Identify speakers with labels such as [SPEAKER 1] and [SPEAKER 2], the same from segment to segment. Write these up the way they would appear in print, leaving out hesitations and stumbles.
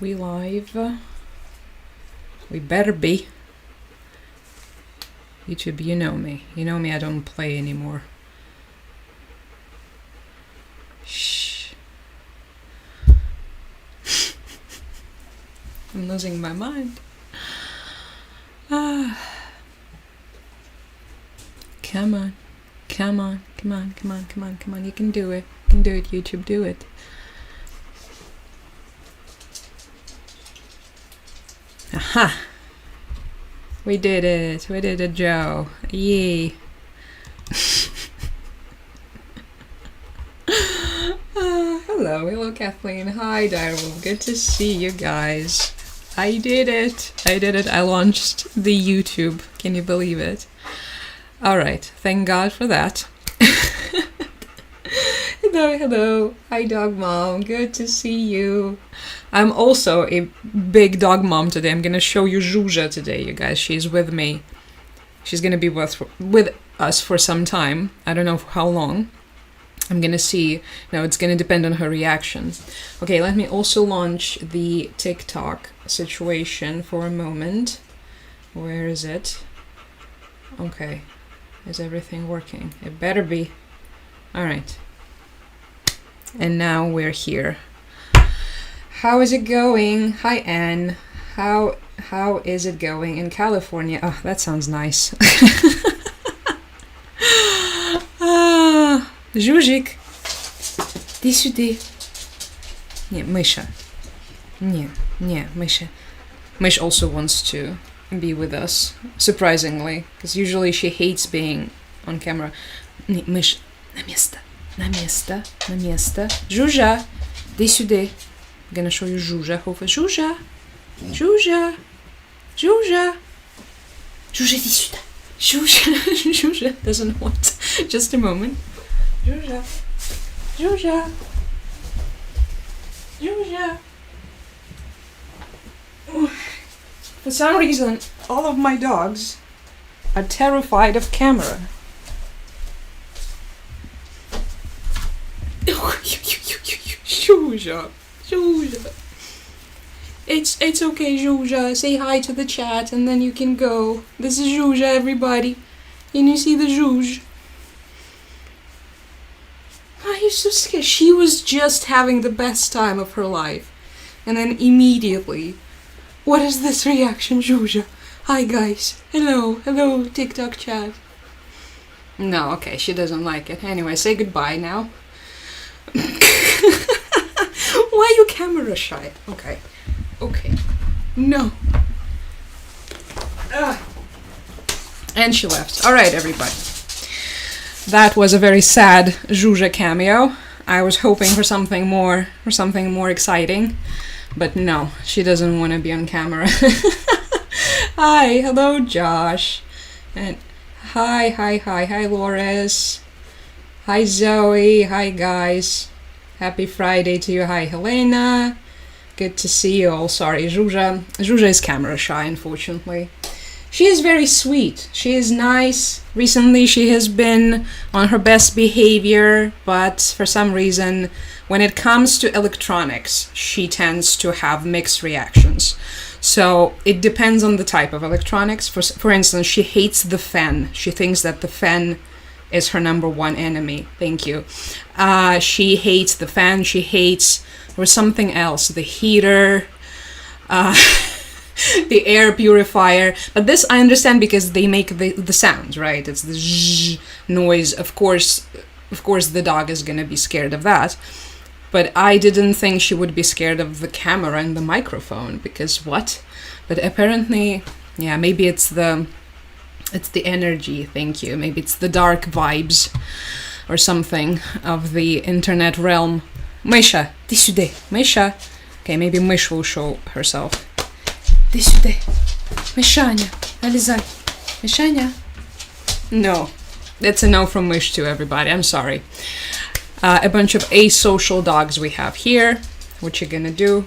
[SPEAKER 1] we live? We better be. YouTube, you know me. You know me, I don't play anymore. Shh. I'm losing my mind. Come on. Come on. Come on. Come on. Come on. Come on. You can do it. You can do it, YouTube. Do it. Aha! We did it. We did it, Joe. Yay. Hello, Kathleen. Hi, Daryl. Good to see you guys. I did it. I launched the YouTube. Can you believe it? Alright, thank God for that. Hello. Hi, dog mom. Good to see you. I'm also a big dog mom today. I'm gonna show you Zhuzha today, you guys. She's with me. She's gonna be with us for some time. I don't know for how long. I'm gonna see. No, it's gonna depend on her reaction. Okay, let me also launch the TikTok situation for a moment. Where is it? Okay. Is everything working? It better be. Alright. And now we're here. How is it going? Hi, Anne. How is it going in California? Oh, that sounds nice. Жужик, иди сюда. Не, Мыша. Не, Мыша. Mysh also wants to be with us, surprisingly, because usually she hates being on camera. Не, Mysh, на место. Жужа, иди сюда. I'm gonna show you Zhuzha. Hopefully, Zhuzha, иди сюда. Zhuzha doesn't want. Just a moment. Zhuzha. For some reason, all of my dogs are terrified of camera. Zhuzha. It's okay, Zhuzha. Say hi to the chat and then you can go. This is Zhuzha, everybody. Can you see the Zhuzh? Why are you so scared? She was just having the best time of her life. And then immediately, what is this reaction, Zhuzha? Hi guys. Hello, TikTok chat. No, okay, she doesn't like it. Anyway, say goodbye now. Why are you camera shy? Okay. No. And she left. Alright, everybody. That was a very sad Zhuzha cameo. I was hoping for something more exciting. But no, she doesn't want to be on camera. Hi, hello Josh. And hi Loris. Hi Zoe, hi guys. Happy Friday to you. Hi Helena. Good to see you all. Sorry, Zhuzha is camera shy, unfortunately. She is very sweet. She is nice. Recently she has been on her best behavior, but for some reason, when it comes to electronics, she tends to have mixed reactions. So it depends on the type of electronics. For instance, she hates the fan. She thinks that the fan is her number one enemy. Thank you. She hates the fan. She hates, there was something else, the heater, the air purifier. But this I understand because they make the sounds, right? It's the zh noise. Of course the dog is gonna be scared of that. But I didn't think she would be scared of the camera and the microphone, because what? But apparently, yeah, maybe it's the energy, thank you. Maybe it's the dark vibes or something of the internet realm. Mysha, иди сюда. Mysha. Okay, maybe Mysh will show herself. Иди сюда. Мышаня, налезай. Мышаня. No. That's a no from Mysh too, everybody. I'm sorry. A bunch of asocial dogs we have here. What you gonna do?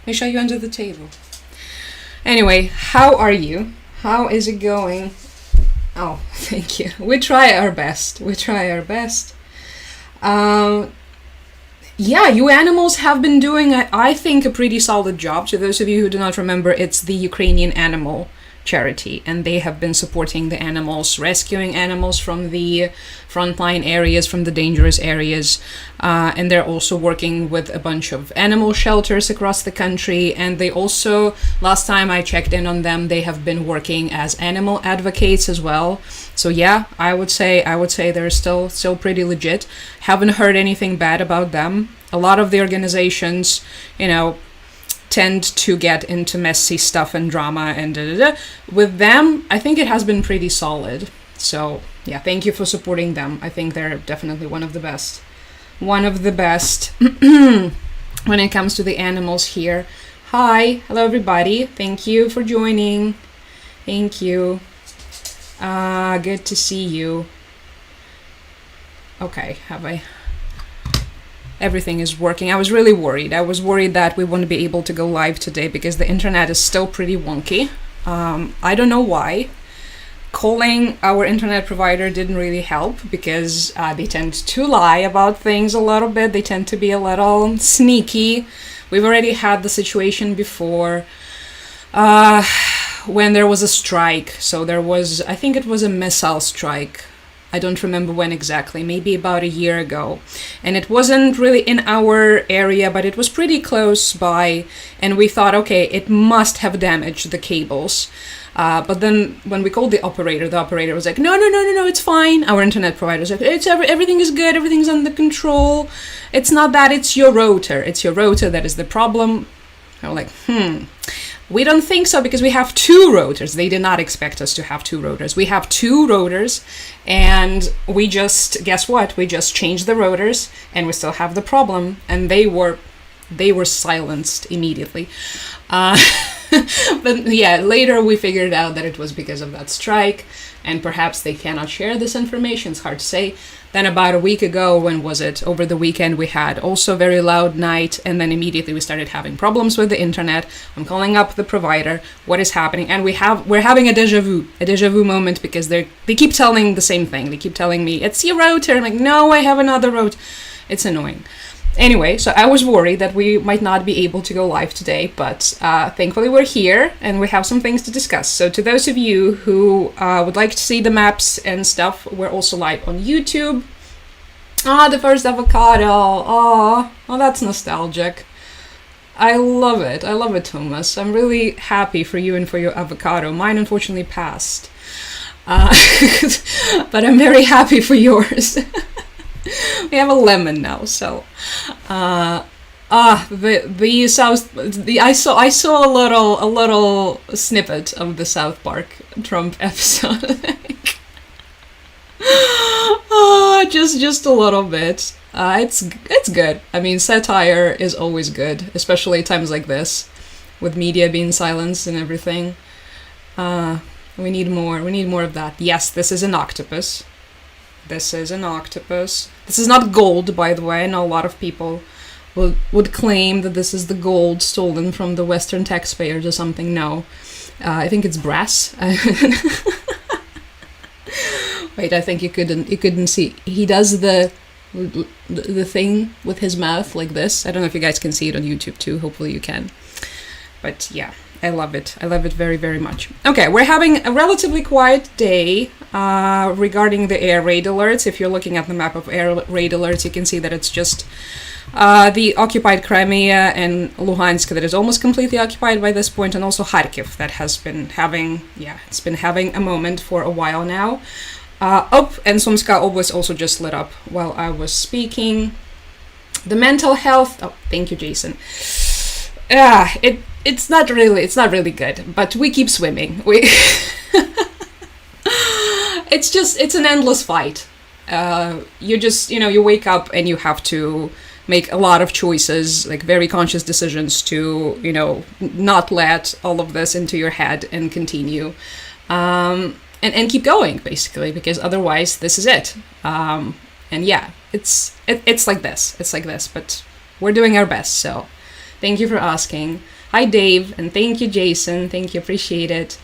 [SPEAKER 1] Mysha, you under the table. Anyway, how are you? How is it going? Oh, thank you. We try our best. Yeah, you animals have been doing, I think, a pretty solid job. To those of you who do not remember, it's the Ukrainian Animal Charity, and they have been supporting the animals, rescuing animals from the frontline areas, from the dangerous areas, and they're also working with a bunch of animal shelters across the country. And they also, last time I checked in on them, they have been working as animal advocates as well. So yeah, I would say they're still pretty legit. Haven't heard anything bad about them. A lot of the organizations, tend to get into messy stuff and drama and da-da-da. With them, I think it has been pretty solid. So yeah, thank you for supporting them. I think they're definitely one of the best. One of the best when it comes to the animals here. Hi, hello everybody. Thank you for joining. Thank you. Good to see you. Okay, everything is working. I was really worried. I was worried that we wouldn't be able to go live today because the internet is still pretty wonky. I don't know why. Calling our internet provider didn't really help because they tend to lie about things a little bit. They tend to be a little sneaky. We've already had the situation before when there was a strike. So I think it was a missile strike. I don't remember when exactly, maybe about a year ago. And it wasn't really in our area, but it was pretty close by. And we thought, okay, it must have damaged the cables. But then when we called the operator was like, no, it's fine. Our internet provider was like, everything is good, everything's under control. It's not that, it's your router. It's your router that is the problem. I'm like, we don't think so because we have two rotors. They did not expect us to have two rotors. We have two rotors and guess what? We just changed the rotors and we still have the problem. And they were silenced immediately. But yeah, later we figured out that it was because of that strike and perhaps they cannot share this information. It's hard to say. Then about a week ago, when was it? Over the weekend, we had also a very loud night, and then immediately we started having problems with the internet. I'm calling up the provider, what is happening? And we're having a deja vu moment because they keep telling the same thing. They keep telling me, it's your router. I'm like, no, I have another router. It's annoying. Anyway, so I was worried that we might not be able to go live today, but thankfully we're here and we have some things to discuss. So to those of you who would like to see the maps and stuff, we're also live on YouTube. The first avocado. Oh, that's nostalgic. I love it, Thomas. I'm really happy for you and for your avocado. Mine unfortunately passed. But I'm very happy for yours. We have a lemon now, so I saw a little snippet of the South Park Trump episode. Just a little bit. It's good. I mean, satire is always good, especially at times like this, with media being silenced and everything. We need more. We need more of that. Yes, this is an octopus. This is an octopus. This is not gold, by the way. I know a lot of people would claim that this is the gold stolen from the Western taxpayers or something. No, I think it's brass. Wait, I think you couldn't see. He does the thing with his mouth like this. I don't know if you guys can see it on YouTube too. Hopefully you can. But yeah, I love it. I love it very, very much. Okay, we're having a relatively quiet day regarding the air raid alerts. If you're looking at the map of air raid alerts, you can see that it's just the occupied Crimea and Luhansk that is almost completely occupied by this point, and also Kharkiv that has been having, it's been having a moment for a while now. And Sumska Oblast also just lit up while I was speaking. The mental health, thank you, Jason. It's not really good, but we keep swimming. It's an endless fight. You wake up and you have to make a lot of choices, like very conscious decisions to, not let all of this into your head and continue. And keep going, basically, because otherwise this is it. And yeah, it's like this. It's like this, but we're doing our best, so thank you for asking. Hi, Dave, and thank you, Jason. Thank you, appreciate it.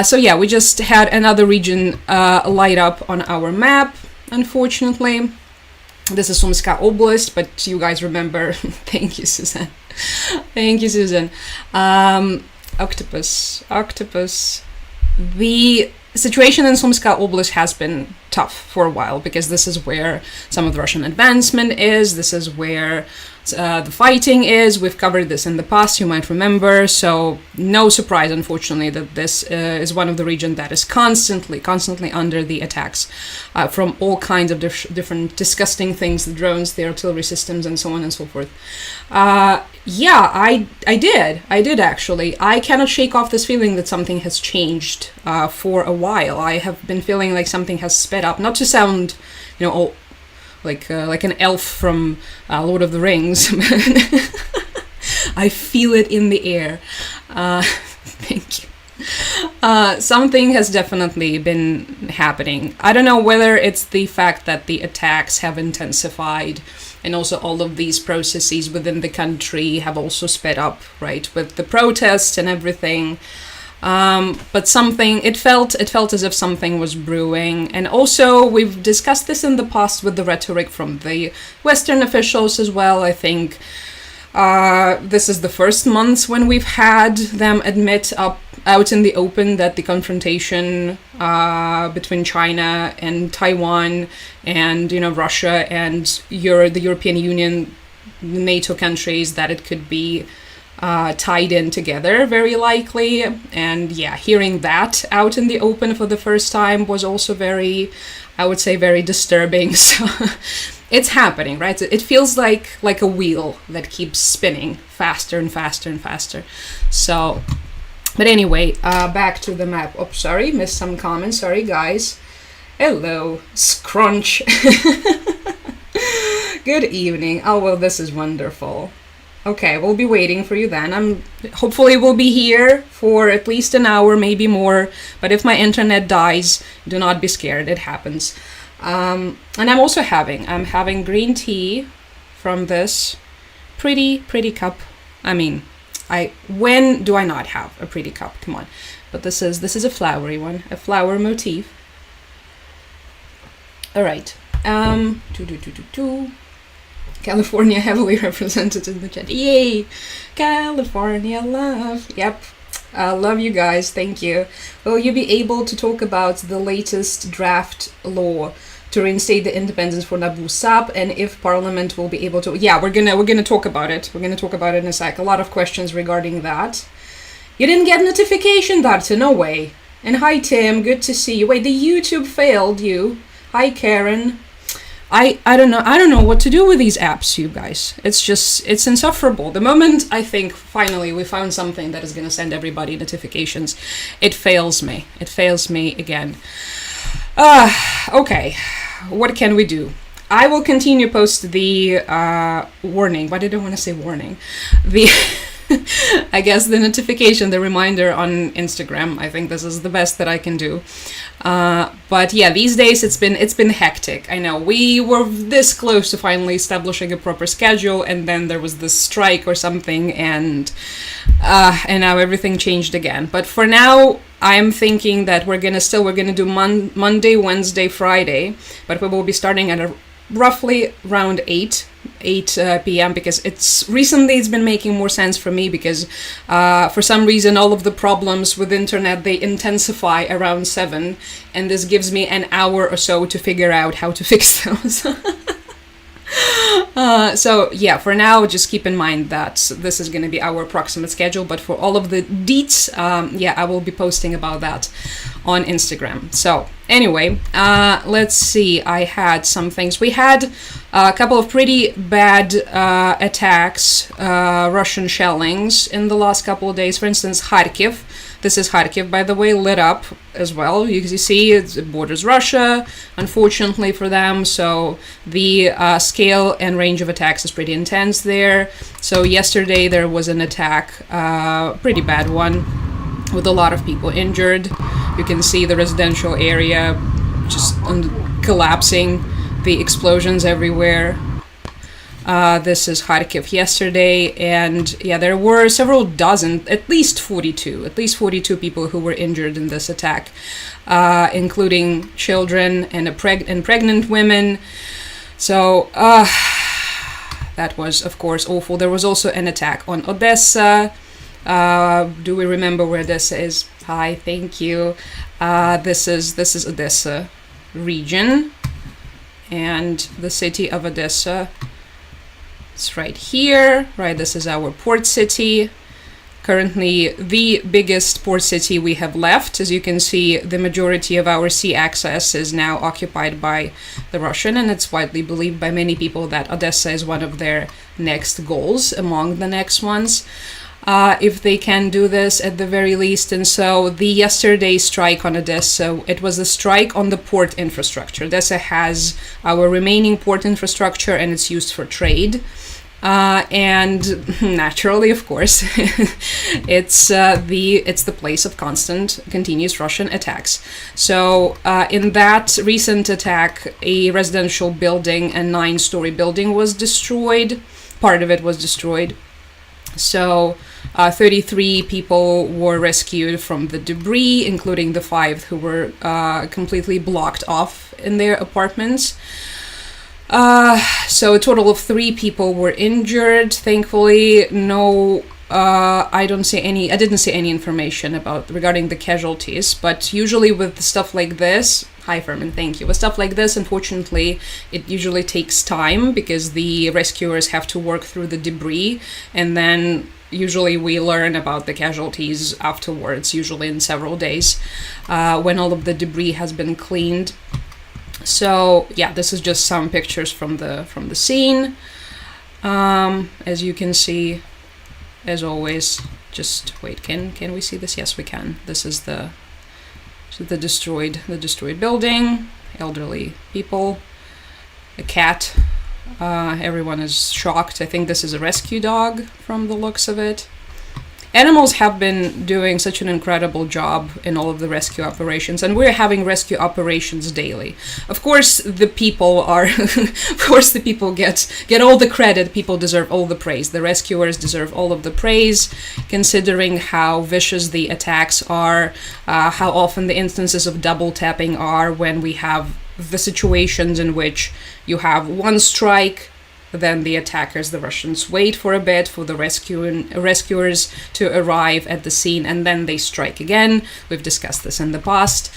[SPEAKER 1] So yeah, we just had another region light up on our map, unfortunately. This is Sumska Oblast, but you guys remember. Thank you, Susan. Thank you, Susan. Octopus. The situation in Sumska Oblast has been tough for a while, because this is where some of the Russian advancement is. This is where the fighting is. We've covered this in the past, you might remember. So no surprise, unfortunately, that this is one of the regions that is constantly under the attacks from all kinds of different disgusting things, the drones, the artillery systems, and so on and so forth. Yeah, I did actually. I cannot shake off this feeling that something has changed for a while. I have been feeling like something has sped up, not to sound, like an elf from Lord of the Rings. I feel it in the air. Thank you. Something has definitely been happening. I don't know whether it's the fact that the attacks have intensified, and also all of these processes within the country have also sped up, right, with the protests and everything. But it felt as if something was brewing. And also, we've discussed this in the past with the rhetoric from the Western officials as well. I think this is the first months when we've had them admit out in the open that the confrontation between China and Taiwan and Russia and the European Union, NATO countries, that it could be tied in together, very likely. And yeah, hearing that out in the open for the first time was also very, I would say, very disturbing. So it's happening, right? It feels like a wheel that keeps spinning faster and faster and faster. So, but anyway, back to the map. Oh, sorry, missed some comments. Sorry, guys. Hello, Scrunch. Good evening. Oh, well, this is wonderful. Okay, we'll be waiting for you then. Hopefully we'll be here for at least an hour, maybe more. But if my internet dies, do not be scared. It happens. And I'm having green tea from this pretty cup. I mean, when do I not have a pretty cup? Come on. But this is a flowery one, a flower motif. All right. California heavily represented in the chat. Yay! California love. Yep. Love you guys. Thank you. Will you be able to talk about the latest draft law to reinstate the independence for Nabu Sap, and if Parliament will be able to? Yeah, we're gonna talk about it. We're gonna talk about it in a sec. A lot of questions regarding that. You didn't get notification, Darta? No way. And hi Tim, good to see you. Wait, the YouTube failed you. Hi Karen. I don't know what to do with these apps, you guys. It's insufferable. The moment I think finally we found something that is going to send everybody notifications, it fails me. It fails me again. Okay, what can we do? I will continue post the warning. Why did I want to say warning? The I guess the notification, the reminder on Instagram. I think this is the best that I can do. But yeah, these days it's been hectic. I know we were this close to finally establishing a proper schedule, and then there was this strike or something, and now everything changed again. But for now, I'm thinking that we're gonna do Monday, Wednesday, Friday, but we will be starting at roughly around 8 p.m. because it's been making more sense for me, because for some reason all of the problems with internet, they intensify around 7, and this gives me an hour or so to figure out how to fix those. So yeah, for now, just keep in mind that this is going to be our approximate schedule, but for all of the deets, yeah, I will be posting about that on Instagram. So anyway, let's see. I had some things. We had a couple of pretty bad attacks, Russian shellings in the last couple of days. For instance, Kharkiv. This is Kharkiv, by the way, lit up as well. You see, it borders Russia, unfortunately for them. So the scale and range of attacks is pretty intense there. So yesterday there was an attack, pretty bad one, with a lot of people injured. You can see the residential area just collapsing, the explosions everywhere. This is Kharkiv yesterday, and yeah, there were several dozen, at least 42 people who were injured in this attack, including children and pregnant women. So that was, of course, awful. There was also an attack on Odessa. Do we remember where Odessa is? Hi, thank you. This is Odessa region, and the city of Odessa. It's right here, right? This is our port city. Currently, the biggest port city we have left. As you can see, the majority of our sea access is now occupied by the Russian, and it's widely believed by many people that Odessa is one of their next goals, among the next ones, if they can do this at the very least. And so the yesterday strike on Odessa, it was a strike on the port infrastructure. Odessa has our remaining port infrastructure, and it's used for trade. And naturally, of course, it's the place of constant, continuous Russian attacks. So in that recent attack, a residential building, a 9-story building, was destroyed. Part of it was destroyed. So 33 people were rescued from the debris, including the 5 who were completely blocked off in their apartments. So a total of 3 people were injured. Thankfully, no, I didn't see any information regarding the casualties, but usually with stuff like this, hi Furman, thank you. With stuff like this, unfortunately, it usually takes time because the rescuers have to work through the debris, and then usually we learn about the casualties afterwards, usually in several days, when all of the debris has been cleaned. So yeah, this is just some pictures from the scene. As you can see, as always, just wait. Can we see this? Yes, we can. This is the destroyed building. Elderly people, a cat. Everyone is shocked. I think this is a rescue dog from the looks of it. Animals have been doing such an incredible job in all of the rescue operations, and we're having rescue operations daily. Of course, the people get all the credit. People deserve all the praise. The rescuers deserve all of the praise, considering how vicious the attacks are, how often the instances of double tapping are when we have the situations in which you have one strike, then the attackers, the Russians, wait for a bit for the rescuers to arrive at the scene, and then they strike again. We've discussed this in the past.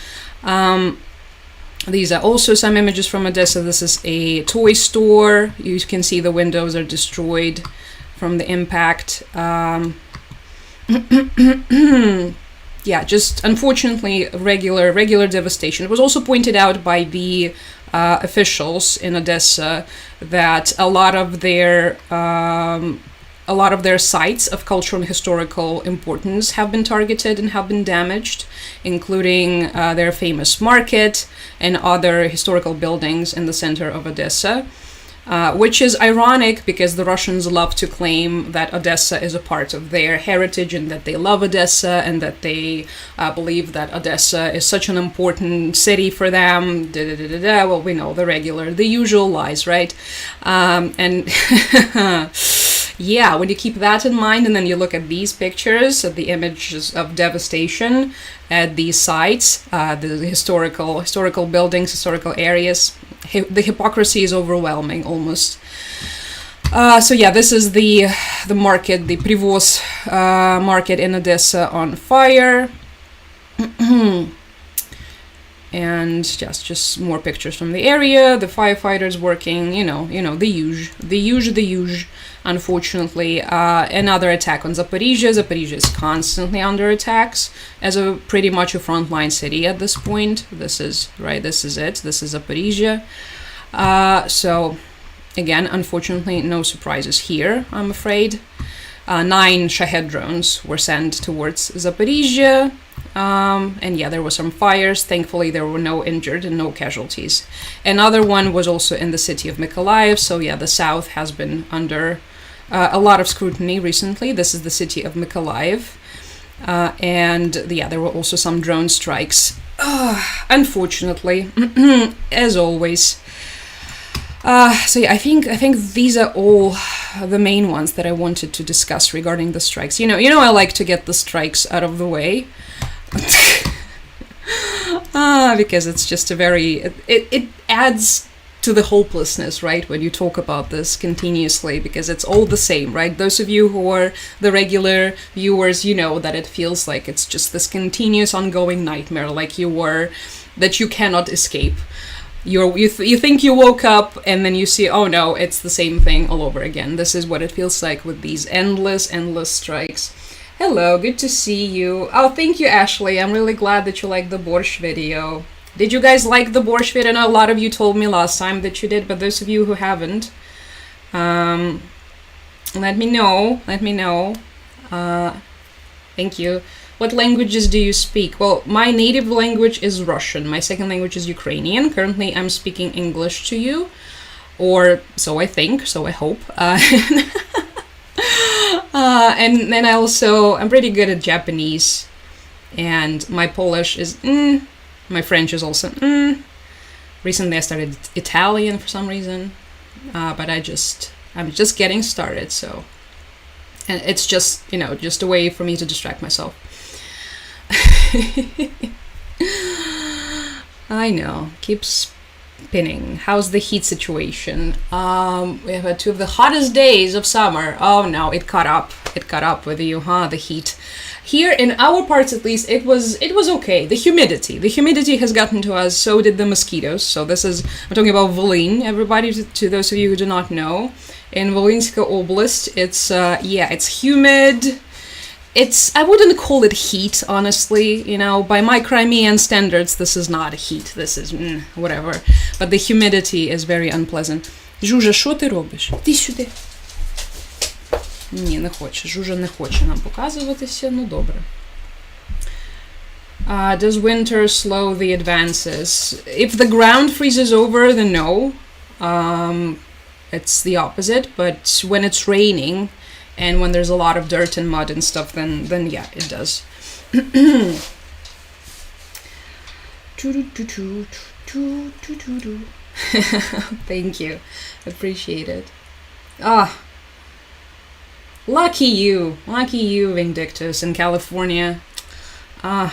[SPEAKER 1] These are also some images from Odessa. This is a toy store. You can see the windows are destroyed from the impact. Yeah, just unfortunately regular devastation. It was also pointed out by the officials in Odessa that a lot of their sites of cultural and historical importance have been targeted and have been damaged, including their famous market and other historical buildings in the center of Odessa. Which is ironic because the Russians love to claim that Odessa is a part of their heritage and that they love Odessa and that they believe that Odessa is such an important city for them. Well, we know the usual lies, right? And yeah, when you keep that in mind and then you look at these pictures of the images of devastation at these sites, the historical buildings, historical areas, the hypocrisy is overwhelming almost. So yeah, this is the market, the Privoz market in Odessa on fire. And just more pictures from the area, the firefighters working, the huge. Unfortunately, another attack on Zaporizhzhia. Zaporizhzhia is constantly under attacks as pretty much a frontline city at this point. This is it. This is Zaporizhzhia. So, again, unfortunately, no surprises here, I'm afraid. 9 Shahed drones were sent towards Zaporizhzhia. And yeah, there were some fires. Thankfully, there were no injured and no casualties. Another one was also in the city of Mykolaiv. So yeah, the south has been under a lot of scrutiny recently. This is the city of Mykolaiv. And yeah, there were also some drone strikes. Unfortunately, as always. So yeah, I think these are all the main ones that I wanted to discuss regarding the strikes. I like to get the strikes out of the way. Because it's just it adds to the hopelessness, right, when you talk about this continuously, because it's all the same, right? Those of you who are the regular viewers, you know that it feels like it's just this continuous ongoing nightmare, like that you cannot escape. You think you woke up and then you see, oh no, it's the same thing all over again. This is what it feels like with these endless strikes. Hello, good to see you. Oh, thank you, Ashley. I'm really glad that you liked the borscht video. Did you guys like the borscht video? I know a lot of you told me last time that you did, but those of you who haven't, let me know. Thank you. What languages do you speak? Well, my native language is Russian. My second language is Ukrainian. Currently, I'm speaking English to you, or so I think, so I hope. And then I'm pretty good at Japanese, and my Polish is my French is also Recently I started Italian for some reason, but I'm just getting started, so, and it's just, just a way for me to distract myself. I know, keeps spinning. How's the heat situation? We have had two of the hottest days of summer. Oh no, it caught up with you, huh? The heat. Here in our parts, at least, it was okay. The humidity has gotten to us. So did the mosquitoes. So I'm talking about Volyn. Everybody, to those of you who do not know, in Volynska Oblast, it's humid. I wouldn't call it heat, honestly. By my Crimean standards, this is not heat. This is whatever. But the humidity is very unpleasant. Жужа, що ти робиш? Ти сюди. Ні, не хоче. Жужа не хоче нам показуватися. Ну, добре. Does winter slow the advances? If the ground freezes over, then no. It's the opposite. But when it's raining, and when there's a lot of dirt and mud and stuff, then yeah, it does. Thank you. Appreciate it. Lucky you, Vindictus, in California. I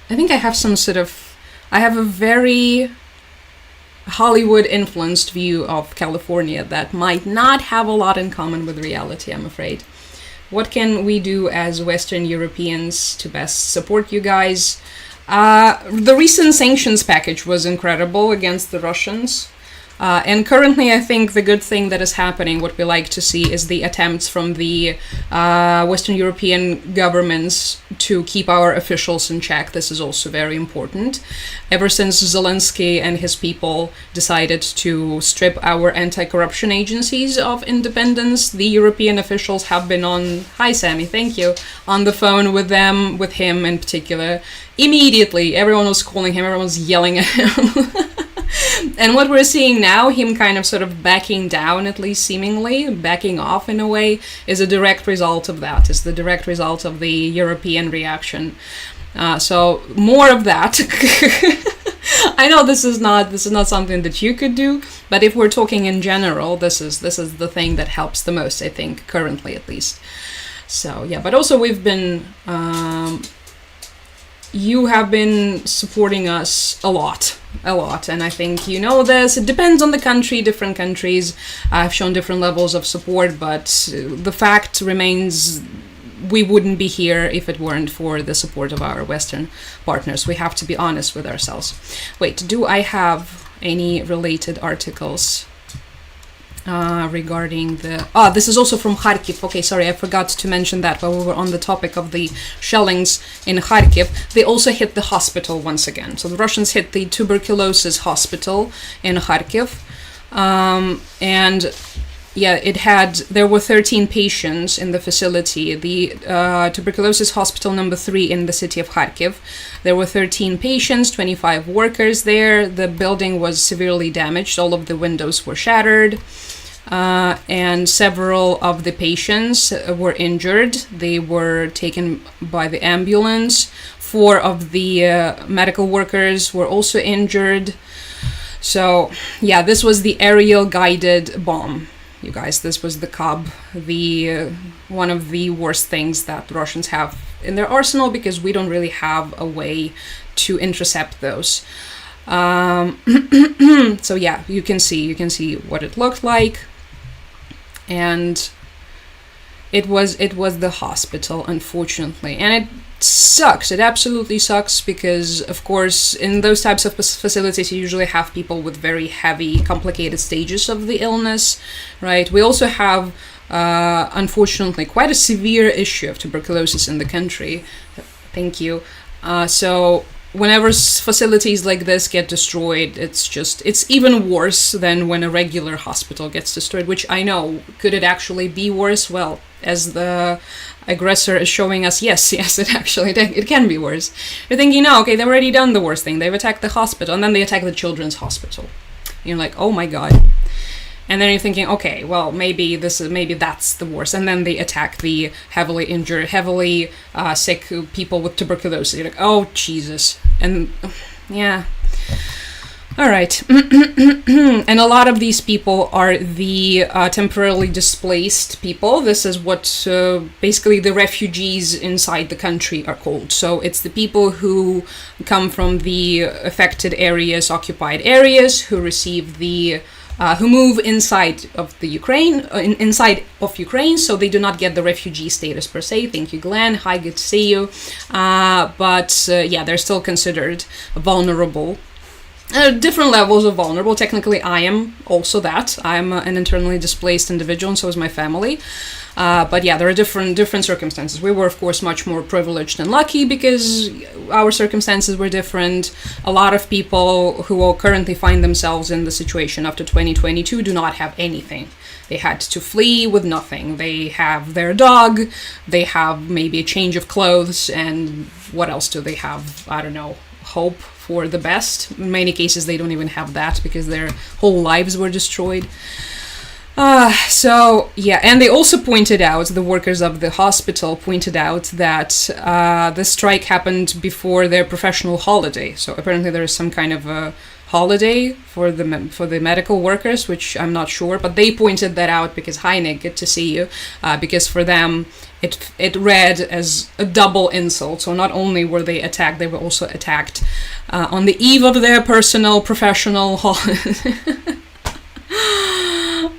[SPEAKER 1] think I have a very Hollywood-influenced view of California that might not have a lot in common with reality, I'm afraid. What can we do as Western Europeans to best support you guys? The recent sanctions package was incredible against the Russians. And currently, I think the good thing that is happening, what we like to see, is the attempts from the Western European governments to keep our officials in check. This is also very important. Ever since Zelensky and his people decided to strip our anti-corruption agencies of independence, the European officials have been hi Sammy, thank you, on the phone with him in particular. Immediately, everyone was calling him, everyone was yelling at him. And what we're seeing now, him kind of sort of backing down, at least seemingly, backing off in a way, is a direct result of that, is the direct result of the European reaction. So more of that. I know this is not something that you could do, but if we're talking in general, this is the thing that helps the most, I think, currently at least. So yeah, but also we've been you have been supporting us a lot, and I think you know this. It depends on the country. Different countries have shown different levels of support, but the fact remains we wouldn't be here if it weren't for the support of our Western partners. We have to be honest with ourselves. Wait, do I have any related articles regarding this is also from Kharkiv. Okay, sorry, I forgot to mention that while we were on the topic of the shellings in Kharkiv. They also hit the hospital once again. So the Russians hit the tuberculosis hospital in Kharkiv, and yeah, there were 13 patients in the facility. The tuberculosis hospital number 3 in the city of Kharkiv. There were 13 patients, 25 workers there. The building was severely damaged. All of the windows were shattered. And several of the patients were injured. They were taken by the ambulance. 4 of the medical workers were also injured. So, yeah, this was the aerial guided bomb. You guys, this was the Cub, one of the worst things that the Russians have in their arsenal, because we don't really have a way to intercept those. So yeah, you can see what it looked like, and it was the hospital, unfortunately, and it sucks. It absolutely sucks because, of course, in those types of facilities, you usually have people with very heavy, complicated stages of the illness, right? We also have, unfortunately, quite a severe issue of tuberculosis in the country. Thank you. So whenever facilities like this get destroyed, it's even worse than when a regular hospital gets destroyed, which I know, could it actually be worse? Well, as the aggressor is showing us, yes, it can be worse. You're thinking, no, okay, they've already done the worst thing. They've attacked the hospital, and then they attack the children's hospital. You're like, oh my god. And then you're thinking, okay, well, maybe that's the worst. And then they attack the heavily injured, heavily sick people with tuberculosis. You're like, oh, Jesus. And yeah. All right. And a lot of these people are the temporarily displaced people. This is what basically the refugees inside the country are called. So it's the people who come from the affected areas, occupied areas, who receive the who move inside of the inside of Ukraine, so they do not get the refugee status per se. Thank you, Glenn. Hi, good to see you. But yeah, they're still considered vulnerable. Different levels of vulnerable. Technically, I am also that. I'm an internally displaced individual, and so is my family. But yeah, there are different circumstances. We were, of course, much more privileged and lucky because our circumstances were different. A lot of people who will currently find themselves in the situation after 2022 do not have anything. They had to flee with nothing. They have their dog, they have maybe a change of clothes, and what else do they have? I don't know, hope for the best. In many cases, they don't even have that because their whole lives were destroyed. So yeah, and they also pointed out, the workers of the hospital pointed out that the strike happened before their professional holiday. So apparently there is some kind of a holiday for the medical workers, which I'm not sure, but they pointed that out because, hi Nick, good to see you, because for them it read as a double insult. So not only were they attacked, they were also attacked on the eve of their professional holiday.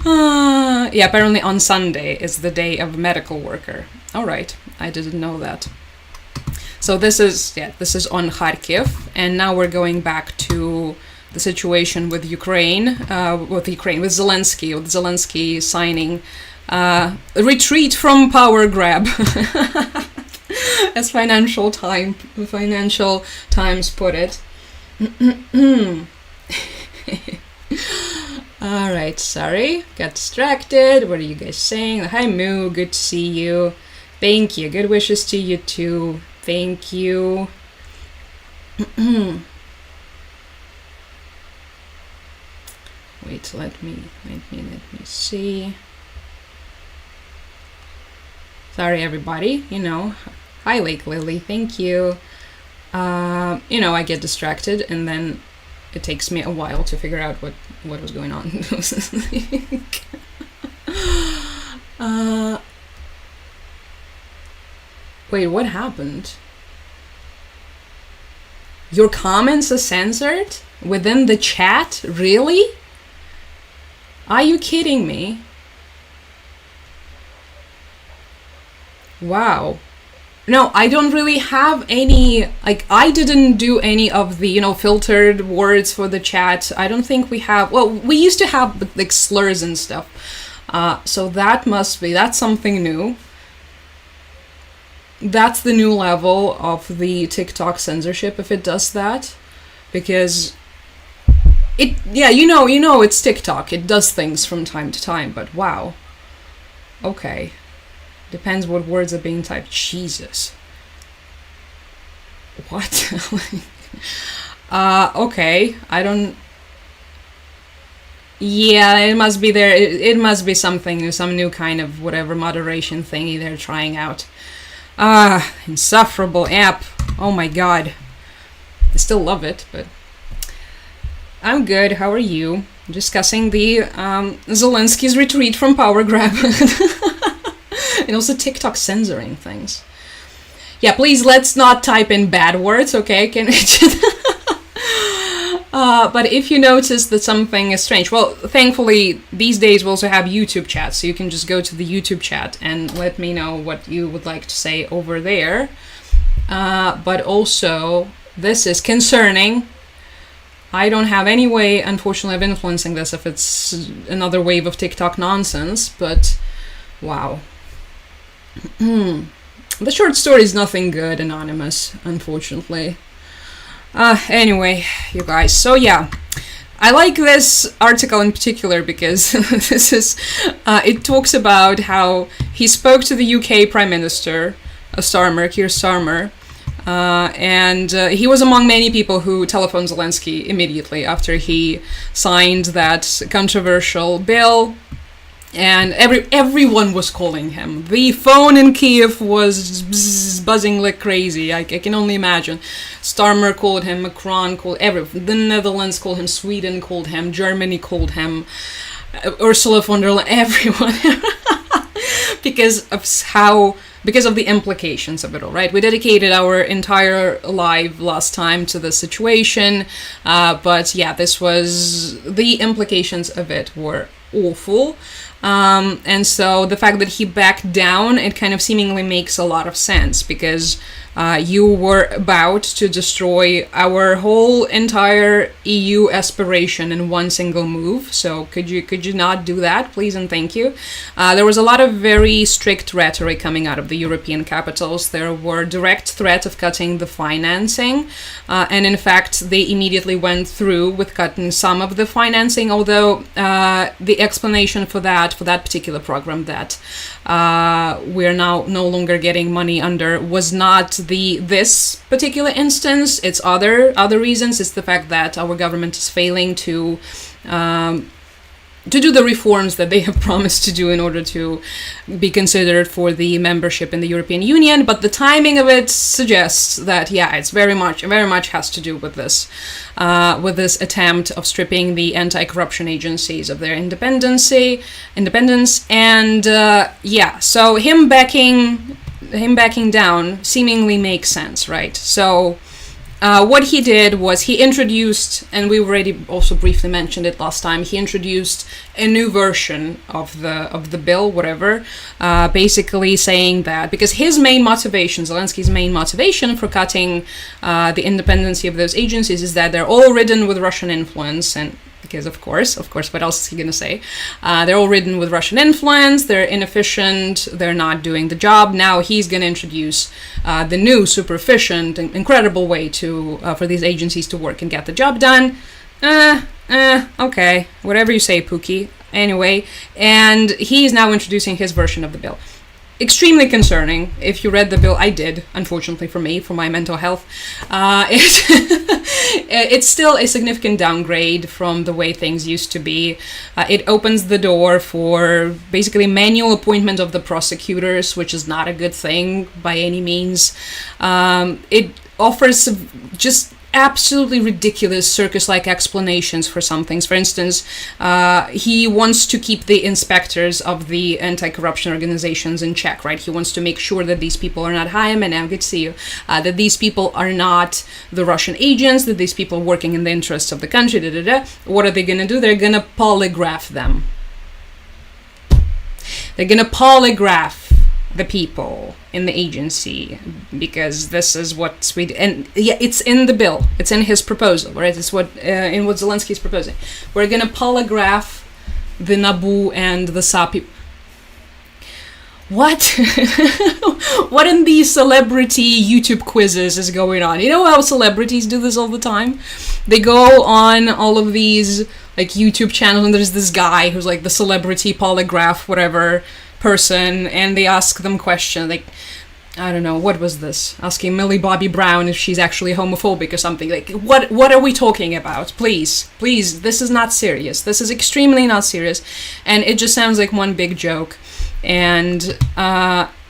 [SPEAKER 1] Yeah, apparently on Sunday is the day of medical worker. All right, I didn't know that. So this is on Kharkiv, and now we're going back to the situation with Ukraine, with Zelensky signing a retreat from power grab, as Financial Times put it. All right, sorry, got distracted. What are you guys saying? Hi Moo, good to see you. Thank you. Good wishes to you too. Thank you. Wait, let me see. Sorry, everybody. Hi, Lake Lily. Thank you. I get distracted, and then it takes me a while to figure out what was going on. Wait, what happened? Your comments are censored within the chat? Really? Are you kidding me? Wow. No, I don't really have any, I didn't do any of the, filtered words for the chat. I don't think we have, well, we used to have, slurs and stuff. So that's something new. That's the new level of the TikTok censorship, if it does that. Because it's TikTok. It does things from time to time, but wow. Okay. Depends what words are being typed. Jesus. What? Okay. I don't... Yeah, it must be there. It must be something, some new kind of whatever moderation thingy they're trying out. Insufferable app. Oh my god. I still love it, but... I'm good. How are you? Discussing the Zelensky's retreat from power grab. And also TikTok censoring things. Yeah, please let's not type in bad words, okay? Can but if you notice that something is strange, well, thankfully these days we also have YouTube chat, so you can just go to the YouTube chat and let me know what you would like to say over there. But also, this is concerning. I don't have any way, unfortunately, of influencing this if it's another wave of TikTok nonsense, but wow. The short story is nothing good, Anonymous, unfortunately. Anyway, you guys, so yeah. I like this article in particular because this is, it talks about how he spoke to the UK Prime Minister, Keir Starmer, and he was among many people who telephoned Zelensky immediately after he signed that controversial bill. And everyone was calling him. The phone in Kiev was buzzing like crazy. I can only imagine. Starmer called him, Macron called everyone. The Netherlands called him, Sweden called him, Germany called him, Ursula von der Leyen, everyone. because of the implications of it all, right? We dedicated our entire live last time to the situation, but yeah, the implications of it were awful. And so the fact that he backed down, it kind of seemingly makes a lot of sense, because you were about to destroy our whole entire EU aspiration in one single move. So could you not do that, please and thank you? There was a lot of very strict rhetoric coming out of the European capitals. There were direct threat of cutting the financing, and in fact they immediately went through with cutting some of the financing, although the explanation for that particular program that we're now no longer getting money under was not this particular instance. It's other reasons. It's the fact that our government is failing to do the reforms that they have promised to do in order to be considered for the membership in the European Union. But the timing of it suggests that, yeah, it's very much has to do with this attempt of stripping the anti-corruption agencies of their independence. And yeah, so him backing down seemingly makes sense, right? So what he did was he introduced, and we already also briefly mentioned it last time, he introduced a new version of the bill, whatever, basically saying that because Zelensky's main motivation for cutting the independency of those agencies is that they're all ridden with Russian influence, and because of course, what else is he going to say? They're all ridden with Russian influence, they're inefficient, they're not doing the job. Now he's going to introduce the new, super efficient, and incredible way for these agencies to work and get the job done. Okay, whatever you say, Pookie. Anyway, and he is now introducing his version of the bill. Extremely concerning. If you read the bill, I did, unfortunately for me, for my mental health. It's still a significant downgrade from the way things used to be. It opens the door for basically manual appointment of the prosecutors, which is not a good thing by any means. It offers just absolutely ridiculous circus-like explanations for some things. For instance, he wants to keep the inspectors of the anti-corruption organizations in check, right? He wants to make sure that these people are not good to see you, that these people are not the Russian agents, that these people are working in the interests of the country, What are they going to do? They're going to polygraph them. They're going to polygraph the people in the agency, because this is what Sweden, and yeah, it's in the bill, it's in his proposal, right? It's what Zelensky is proposing. We're gonna polygraph the NABU and the SAPI. What? What in these celebrity YouTube quizzes is going on? You know how celebrities do this all the time? They go on all of these like YouTube channels, and there's this guy who's like the celebrity polygraph whatever person, and they ask them questions like, I don't know, what was this? Asking Millie Bobby Brown if she's actually homophobic or something. Like, what are we talking about? Please, this is not serious. This is extremely not serious. And it just sounds like one big joke. And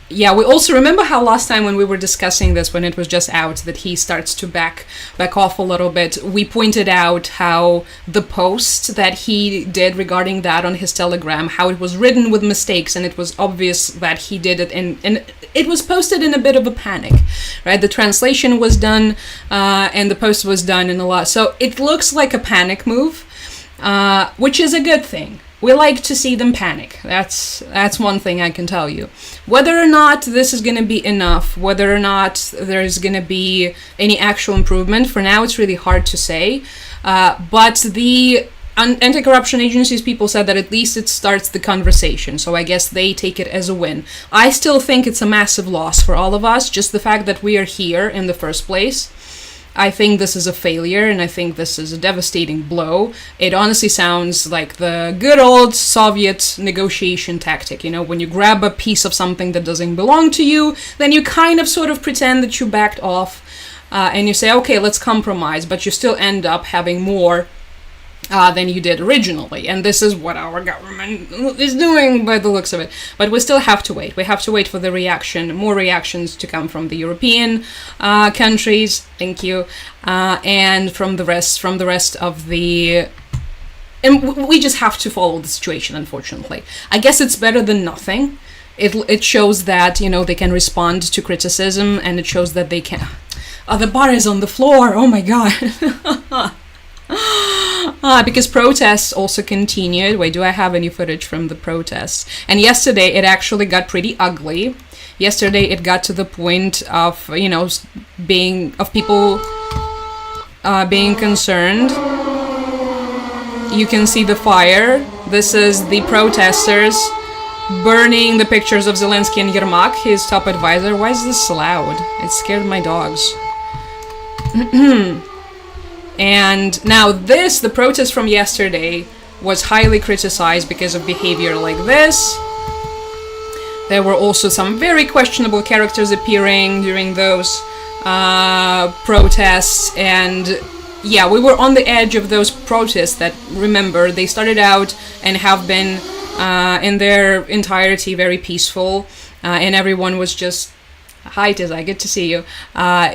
[SPEAKER 1] yeah, we also remember how last time when we were discussing this, when it was just out, that he starts to back off a little bit. We pointed out how the post that he did regarding that on his Telegram, how it was written with mistakes, and it was obvious that he did it and it was posted in a bit of a panic, right? The translation was done, and the post was done in a lot. So it looks like a panic move, which is a good thing. We like to see them panic. That's one thing I can tell you. Whether or not this is going to be enough, whether or not there's going to be any actual improvement, for now it's really hard to say. But the anti-corruption agencies people said that at least it starts the conversation. So I guess they take it as a win. I still think it's a massive loss for all of us. Just the fact that we are here in the first place. I think this is a failure, and I think this is a devastating blow. It honestly sounds like the good old Soviet negotiation tactic. You know, when you grab a piece of something that doesn't belong to you, then you kind of sort of pretend that you backed off, and you say, okay, let's compromise, but you still end up having more than you did originally. And this is what our government is doing by the looks of it. But we still have to wait. We have to wait for the reaction, more reactions to come from the European countries, thank you, and from the rest of the... And we just have to follow the situation, unfortunately. I guess it's better than nothing. It shows that, you know, they can respond to criticism, and it shows that they can... Oh, the bar is on the floor, oh my god. Because protests also continued. Wait, do I have any footage from the protests? And yesterday it actually got pretty ugly. Yesterday it got to the point of, you know, people being concerned. You can see the fire. This is the protesters burning the pictures of Zelensky and Yermak, his top advisor. Why is this so loud? It scared my dogs. And now the protest from yesterday was highly criticized because of behavior like this. There were also some very questionable characters appearing during those protests, and yeah, we were on the edge of those protests that, remember, they started out and have been in their entirety very peaceful, and everyone was just, hi Tiz, I get to see you,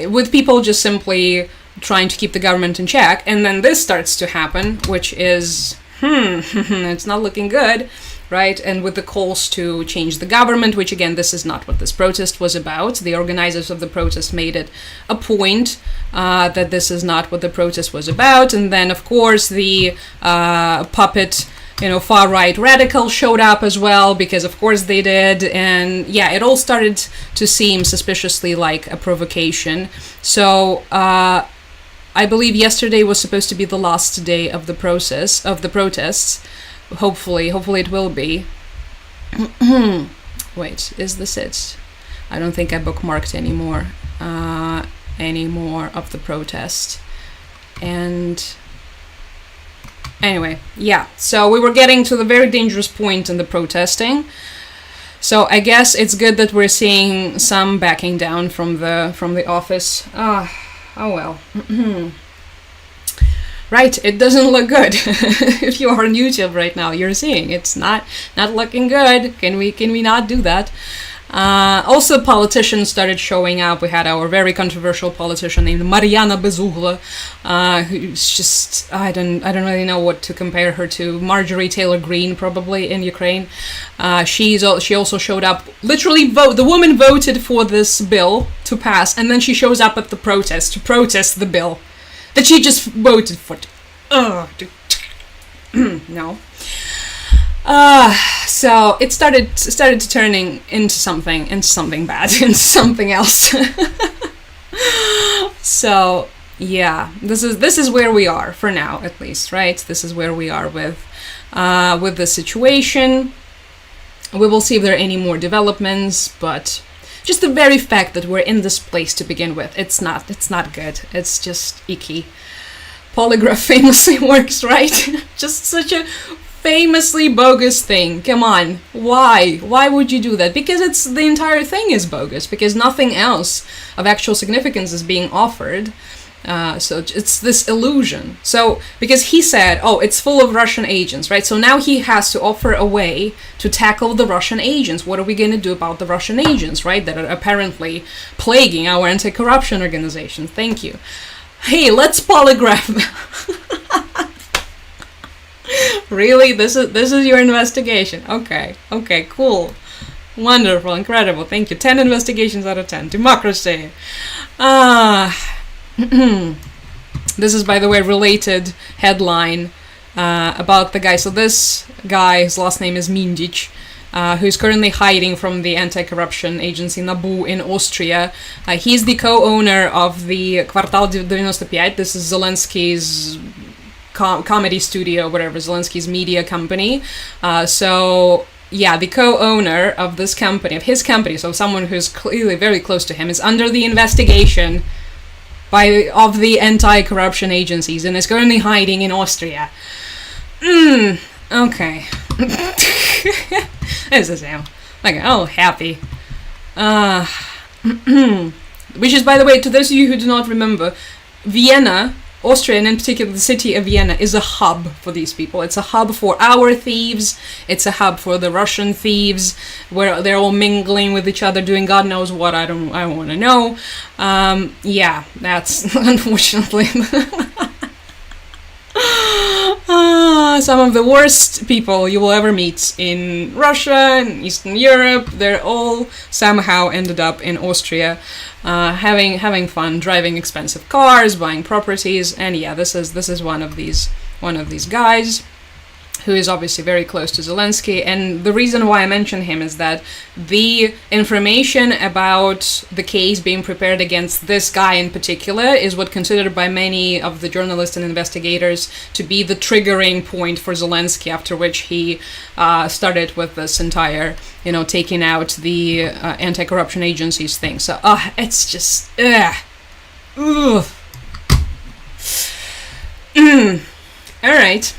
[SPEAKER 1] with people just simply trying to keep the government in check. And then this starts to happen, which is, it's not looking good, right? And with the calls to change the government, which again, this is not what this protest was about. The organizers of the protest made it a point that this is not what the protest was about. And then, of course, the puppet, you know, far-right radicals showed up as well, because of course they did. And yeah, it all started to seem suspiciously like a provocation. So, I believe yesterday was supposed to be the last day of the protests. Hopefully it will be. Wait, is this it? I don't think I bookmarked anymore of the protest. And anyway, yeah. So we were getting to the very dangerous point in the protesting. So I guess it's good that we're seeing some backing down from the office. Oh well. Right, it doesn't look good. If you are on YouTube right now, you're seeing it's not looking good. Can we not do that? Also, politicians started showing up. We had our very controversial politician named Mariana Bezugla, who's just, I don't really know what to compare her to. Marjorie Taylor Greene, probably, in Ukraine. She also showed up. Literally, the woman voted for this bill to pass, and then she shows up at the protest to protest the bill that she just voted for. No. So it started turning into something bad, into something else. So yeah, this is where we are for now, at least, right? This is where we are with the situation. We will see if there are any more developments, but just the very fact that we're in this place to begin with, it's not good. It's just icky. Polygraph famously works, right? Just such a famously bogus thing. Come on. Why would you do that? Because the entire thing is bogus, because nothing else of actual significance is being offered. So it's this illusion. So because he said, oh, it's full of Russian agents, right? So now he has to offer a way to tackle the Russian agents. What are we going to do about the Russian agents, right? That are apparently plaguing our anti-corruption organization. Thank you. Hey, let's polygraph them. Really? This is your investigation? Okay, cool. Wonderful, incredible. Thank you. 10 investigations out of 10. Democracy. This is, by the way, related headline about the guy. So this guy, his last name is Mindic, who is currently hiding from the anti-corruption agency NABU in Austria. He's the co-owner of the Kvartal 95. This is Zelensky's comedy studio, whatever, Zelensky's media company. So yeah, the co-owner of this company, of his company, so someone who's clearly very close to him, is under the investigation of the anti-corruption agencies and is currently hiding in Austria. Okay. This is him. Like, oh, happy. Which is, by the way, to those of you who do not remember, Vienna, Austria, and in particular the city of Vienna, is a hub for these people. It's a hub for our thieves. It's a hub for the Russian thieves, where they're all mingling with each other, doing God knows what. I want to know. Yeah, that's unfortunately some of the worst people you will ever meet in Russia and Eastern Europe. They're all somehow ended up in Austria, having fun, driving expensive cars, buying properties, and yeah, this is one of these guys who is obviously very close to Zelensky. And the reason why I mention him is that the information about the case being prepared against this guy in particular is what considered by many of the journalists and investigators to be the triggering point for Zelensky, after which he started with this entire, taking out the anti-corruption agencies thing. So, it's just, ugh. All right.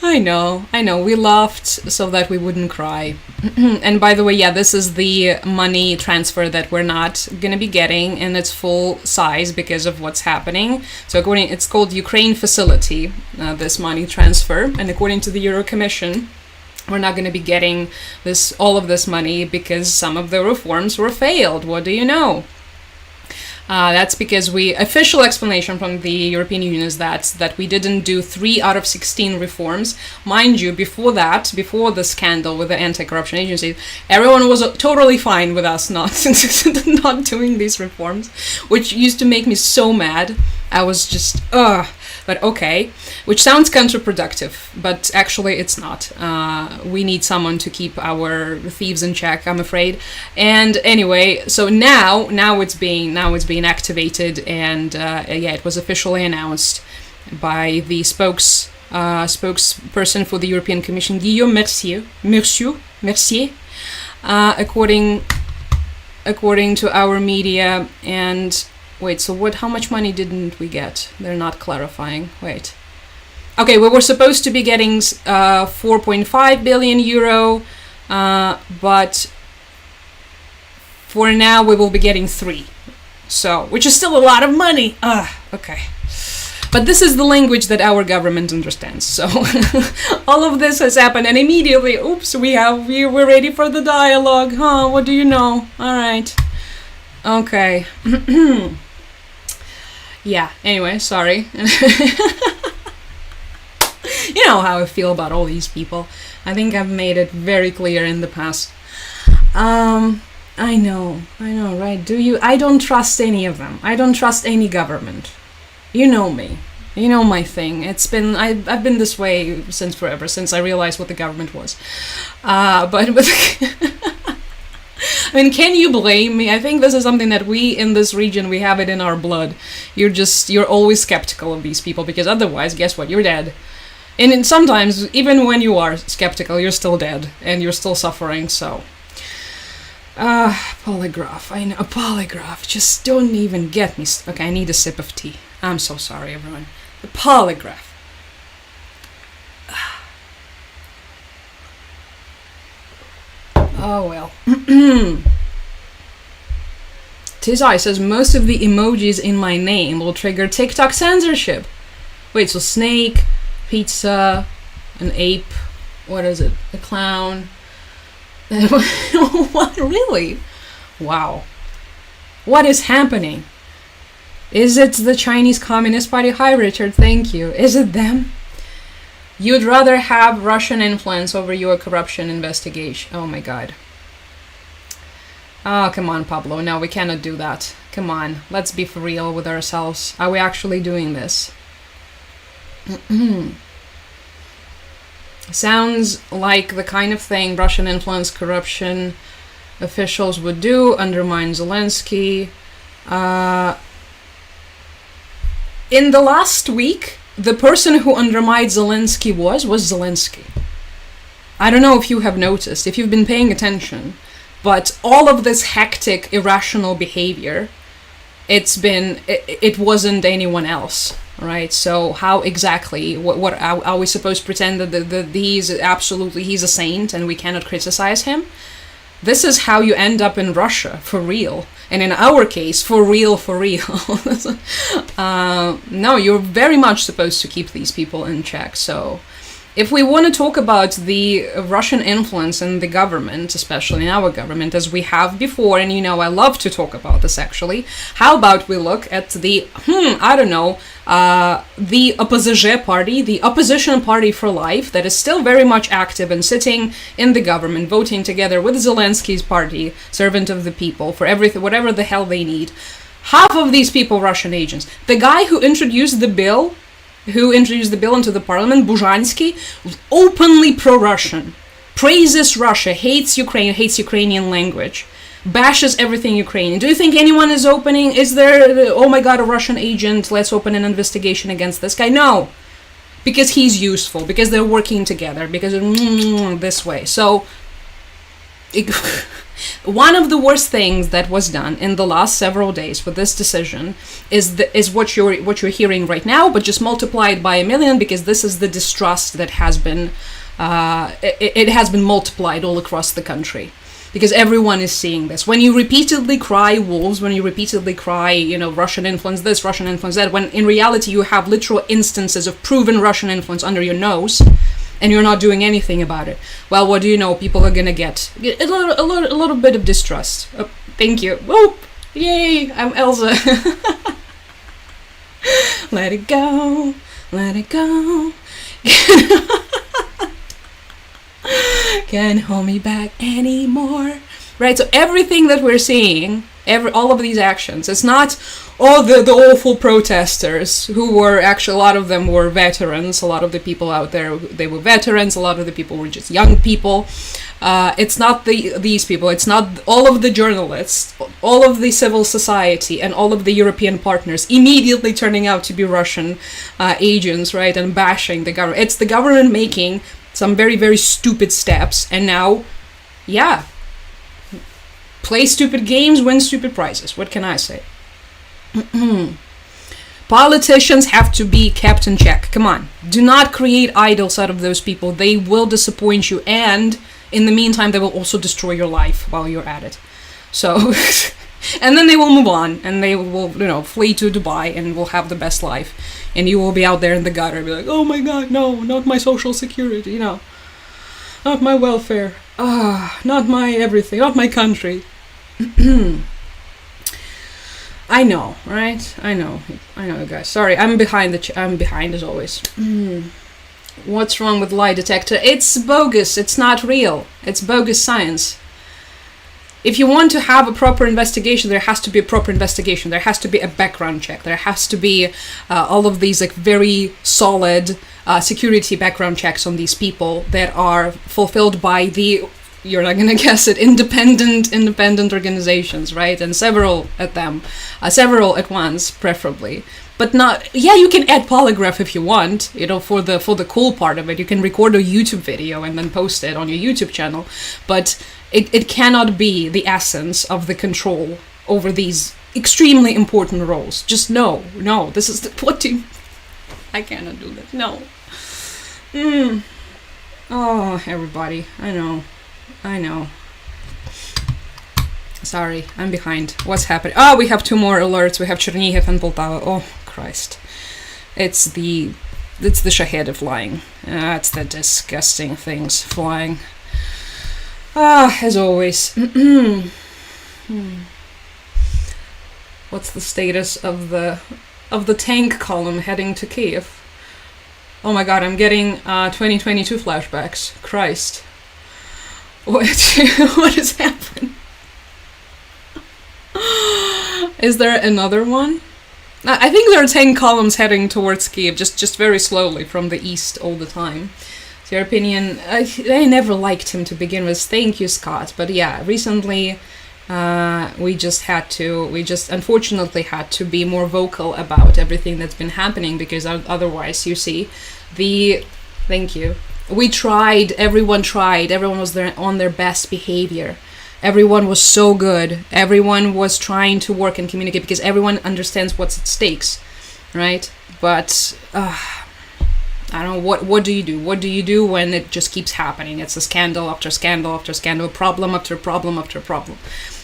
[SPEAKER 1] I know. We laughed so that we wouldn't cry. And by the way, yeah, this is the money transfer that we're not going to be getting in its full size because of what's happening. So it's called Ukraine Facility, this money transfer. And according to the Euro Commission, we're not going to be getting all of this money because some of the reforms were failed. What do you know? That's because official explanation from the European Union is that we didn't do 3 out of 16 reforms. Mind you, before the scandal with the anti-corruption agency, everyone was totally fine with us not doing these reforms, which used to make me so mad. I was just, but okay, which sounds counterproductive, but actually it's not. We need someone to keep our thieves in check, I'm afraid. And anyway, so now it's being activated, and it was officially announced by the spokesperson for the European Commission, Guillaume Mercier, according to our media. And wait, so how much money didn't we get? They're not clarifying. Wait. Okay, we were supposed to be getting 4.5 billion euro, but for now we will be getting 3. So, which is still a lot of money. Okay. But this is the language that our government understands. So, all of this has happened, and immediately, oops, we're ready for the dialogue. Huh? What do you know? All right. Okay. Yeah, anyway, sorry. You know how I feel about all these people. I think I've made it very clear in the past. I know, right? Do you? I don't trust any of them. I don't trust any government. You know me. You know my thing. I've been this way since forever, since I realized what the government was. But I mean, can you blame me? I think this is something that we in this region, we have it in our blood. You're always skeptical of these people, because otherwise, guess what? You're dead. And sometimes, even when you are skeptical, you're still dead and you're still suffering. So, polygraph. I know, a polygraph. Just don't even get me. Okay, I need a sip of tea. I'm so sorry, everyone. The polygraph. Oh well. Tizai says most of the emojis in my name will trigger TikTok censorship. Wait, so snake, pizza, an ape, what is it? A clown. What, really? Wow. What is happening? Is it the Chinese Communist Party? Hi, Richard, thank you. Is it them? You'd rather have Russian influence over your corruption investigation. Oh my god. Oh, come on, Pablo. No, we cannot do that. Come on, let's be for real with ourselves. Are we actually doing this? Sounds like the kind of thing Russian influence corruption officials would do, undermine Zelensky. In the last week, the person who undermined Zelensky was Zelensky. I don't know if you have noticed, if you've been paying attention, but all of this hectic, irrational behavior, it wasn't anyone else, right? So how exactly, what are we supposed to pretend that he's a saint and we cannot criticize him? This is how you end up in Russia, for real. And in our case, for real. No, you're very much supposed to keep these people in check. So if we want to talk about the Russian influence in the government, especially in our government, as we have before, and you know I love to talk about this actually, how about we look at the, the opposition party for life that is still very much active and sitting in the government, voting together with Zelensky's party, servant of the people, for everything, whatever the hell they need. Half of these people, Russian agents. The guy who introduced the bill into the parliament, Buzhansky, openly pro-Russian, praises Russia, hates Ukraine, hates Ukrainian language, bashes everything Ukrainian. Do you think anyone is opening? Is there, oh my god, a Russian agent, let's open an investigation against this guy? No, because he's useful, because they're working together, because this way. So one of the worst things that was done in the last several days with this decision is what you're hearing right now, but just multiplied by 1 million, because this is the distrust that has been it has been multiplied all across the country, because everyone is seeing this. When you repeatedly cry wolves, when you repeatedly cry, Russian influence this, Russian influence that, when in reality you have literal instances of proven Russian influence under your nose, and you're not doing anything about it, well, what do you know? People are gonna get a little bit of distrust. Oh, thank you. Whoop! Yay! I'm Elsa. Let it go. Let it go. Can't hold me back anymore. Right? So everything that we're seeing, all of these actions, it's not the awful protesters who were actually, a lot of them were veterans. A lot of the people out there, they were veterans. A lot of the people were just young people. It's not these people. It's not all of the journalists, all of the civil society, and all of the European partners immediately turning out to be Russian agents, right, and bashing the government. It's the government making some very, very stupid steps, and now, yeah, play stupid games, win stupid prizes. What can I say? Politicians have to be kept in check. Come on. Do not create idols out of those people. They will disappoint you, and in the meantime, they will also destroy your life while you're at it. So, and then they will move on, and they will, flee to Dubai, and will have the best life. And you will be out there in the gutter and be like, oh my god, no, not my social security, not my welfare, not my everything, not my country. I know, right? I know, guys. Sorry, I'm behind as always. What's wrong with lie detector? It's bogus. It's not real. It's bogus science. If you want to have a proper investigation, there has to be a proper investigation. There has to be a background check. There has to be all of these very solid security background checks on these people that are fulfilled by the, you're not gonna guess it, independent organizations, right? And several at once, preferably. But not, yeah, you can add polygraph if you want, for the cool part of it. You can record a YouTube video and then post it on your YouTube channel. But it cannot be the essence of the control over these extremely important roles. Just no, this is I cannot do that, no. Oh, everybody, I know. Sorry, I'm behind. What's happening? Oh, we have 2 more alerts. We have Chernihiv and Poltava. Oh, Christ. It's the Shahed flying. It's the disgusting things flying. As always. What's the status of the tank column heading to Kiev? Oh my god, I'm getting 2022 flashbacks. Christ. What has happened? Is there another one? I think there are 10 columns heading towards Kiev, just very slowly from the east all the time. So your opinion, I never liked him to begin with. Thank you, Scott. But yeah, recently we just unfortunately had to be more vocal about everything that's been happening, because otherwise, you see, thank you. We tried, everyone was there on their best behavior. Everyone was so good. Everyone was trying to work and communicate because everyone understands what's at stakes, right? But I don't know, what do you do? What do you do when it just keeps happening? It's a scandal after scandal after scandal, problem after problem after problem.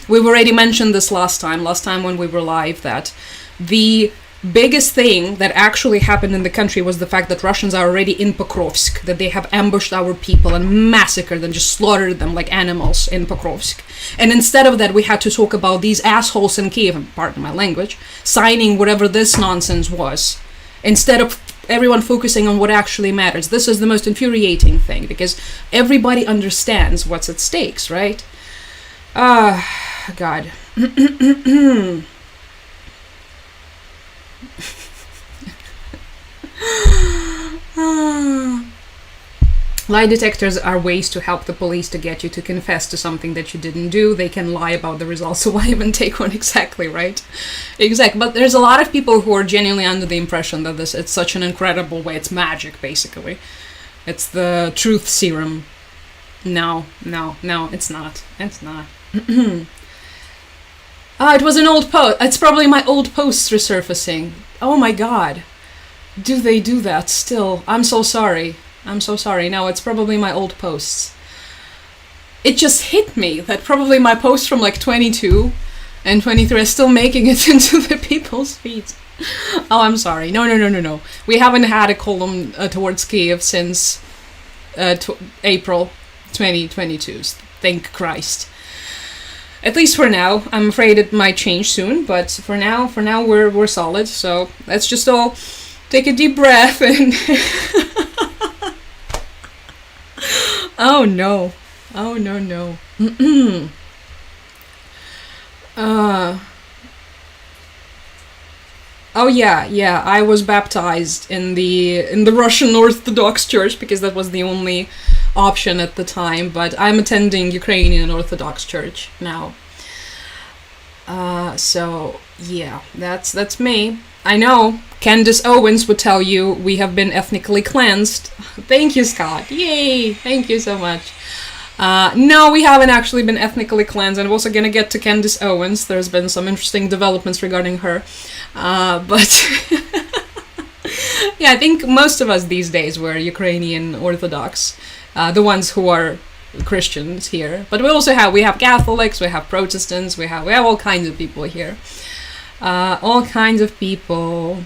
[SPEAKER 1] We've already mentioned this last time when we were live, that the biggest thing that actually happened in the country was the fact that Russians are already in Pokrovsk, that they have ambushed our people and massacred them, just slaughtered them like animals in Pokrovsk. And instead of that, we had to talk about these assholes in Kiev, pardon my language, signing whatever this nonsense was, instead of everyone focusing on what actually matters. This is the most infuriating thing, because everybody understands what's at stakes, right? God. Lie detectors are ways to help the police to get you to confess to something that you didn't do. They can lie about the results, so why even take one? Exactly, right? Exactly. But there's a lot of people who are genuinely under the impression that it's such an incredible way. It's magic, basically. It's the truth serum. No, it's not. It's not. It was an old post. It's probably my old posts resurfacing. Oh my god. Do they do that still? I'm so sorry. No, it's probably my old posts. It just hit me that probably my posts from like 22 and 23 are still making it into the people's feeds. Oh, I'm sorry. No. We haven't had a column towards Kiev since April 2022. Thank Christ. At least for now. I'm afraid it might change soon, but for now we're solid. So let's just all take a deep breath and Oh no. Oh no. Oh yeah, I was baptized in the Russian Orthodox Church because that was the only option at the time, but I'm attending Ukrainian Orthodox Church now. So yeah, that's me. I know Candace Owens would tell you we have been ethnically cleansed. Thank you, Scott. Yay! Thank you so much. No, we haven't actually been ethnically cleansed. I'm also gonna get to Candace Owens. There's been some interesting developments regarding her. But yeah, I think most of us these days were Ukrainian Orthodox, the ones who are Christians here. But we have Catholics, we have Protestants, we have all kinds of people here. All kinds of people.